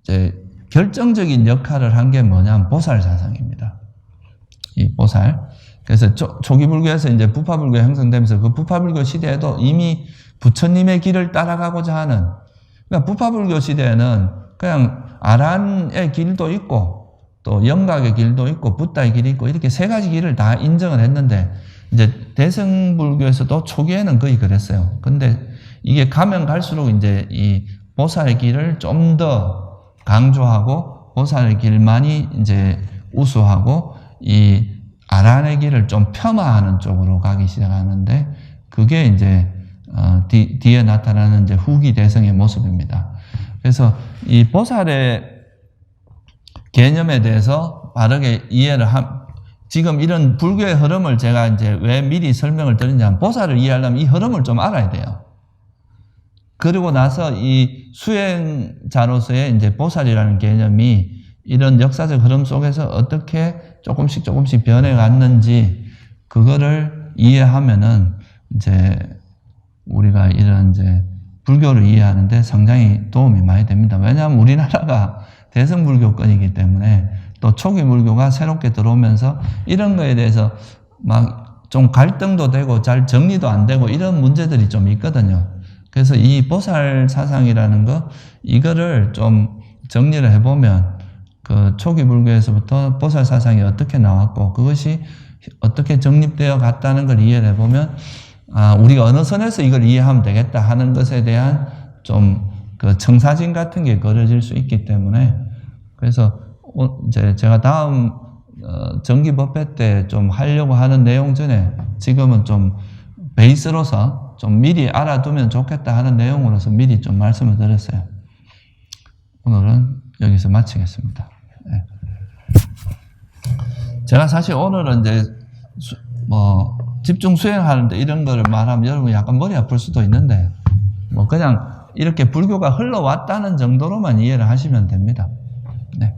이제 결정적인 역할을 한 게 뭐냐면 보살 사상입니다. 이 보살. 그래서 초기 불교에서 이제 부파 불교 형성되면서 그 부파 불교 시대에도 이미 부처님의 길을 따라가고자 하는, 그러니까 부파 불교 시대에는 그냥 아란의 길도 있고 또 영각의 길도 있고 붓다의 길이 있고 이렇게 세 가지 길을 다 인정을 했는데 이제 대승불교에서도 초기에는 거의 그랬어요. 근데 이게 가면 갈수록 이제 이 보살의 길을 좀 더 강조하고 보살의 길만이 이제 우수하고 이 아란의 길을 좀 폄하하는 쪽으로 가기 시작하는데 그게 이제 뒤에 나타나는 이제 후기 대승의 모습입니다. 그래서 이 보살의 개념에 대해서 바르게 이해를 지금 이런 불교의 흐름을 제가 이제 왜 미리 설명을 드리냐면 보살을 이해하려면 이 흐름을 좀 알아야 돼요. 그리고 나서 이 수행자로서의 이제 보살이라는 개념이 이런 역사적 흐름 속에서 어떻게 조금씩 변해갔는지 그거를 이해하면은 이제 우리가 이런 이제 불교를 이해하는데 상당히 도움이 많이 됩니다. 왜냐하면 우리나라가 대승불교권이기 때문에 또 초기 불교가 새롭게 들어오면서 이런 거에 대해서 막 좀 갈등도 되고 잘 정리도 안 되고 이런 문제들이 좀 있거든요. 그래서 이 보살 사상이라는 거, 이거를 좀 정리를 해보면 그 초기 불교에서부터 보살 사상이 어떻게 나왔고 그것이 어떻게 정립되어 갔다는 걸 이해를 해보면 우리가 어느 선에서 이걸 이해하면 되겠다 하는 것에 대한 좀 그 청사진 같은 게 그려질 수 있기 때문에 그래서 이제 제가 다음 정기법회 때 좀 하려고 하는 내용 전에 지금은 좀 베이스로서 좀 미리 알아두면 좋겠다 하는 내용으로서 미리 좀 말씀을 드렸어요. 오늘은 여기서 마치겠습니다. 네. 제가 사실 오늘은 이제 뭐 집중 수행하는데 이런 거를 말하면 여러분 약간 머리 아플 수도 있는데 뭐 그냥 이렇게 불교가 흘러왔다는 정도로만 이해를 하시면 됩니다. 네.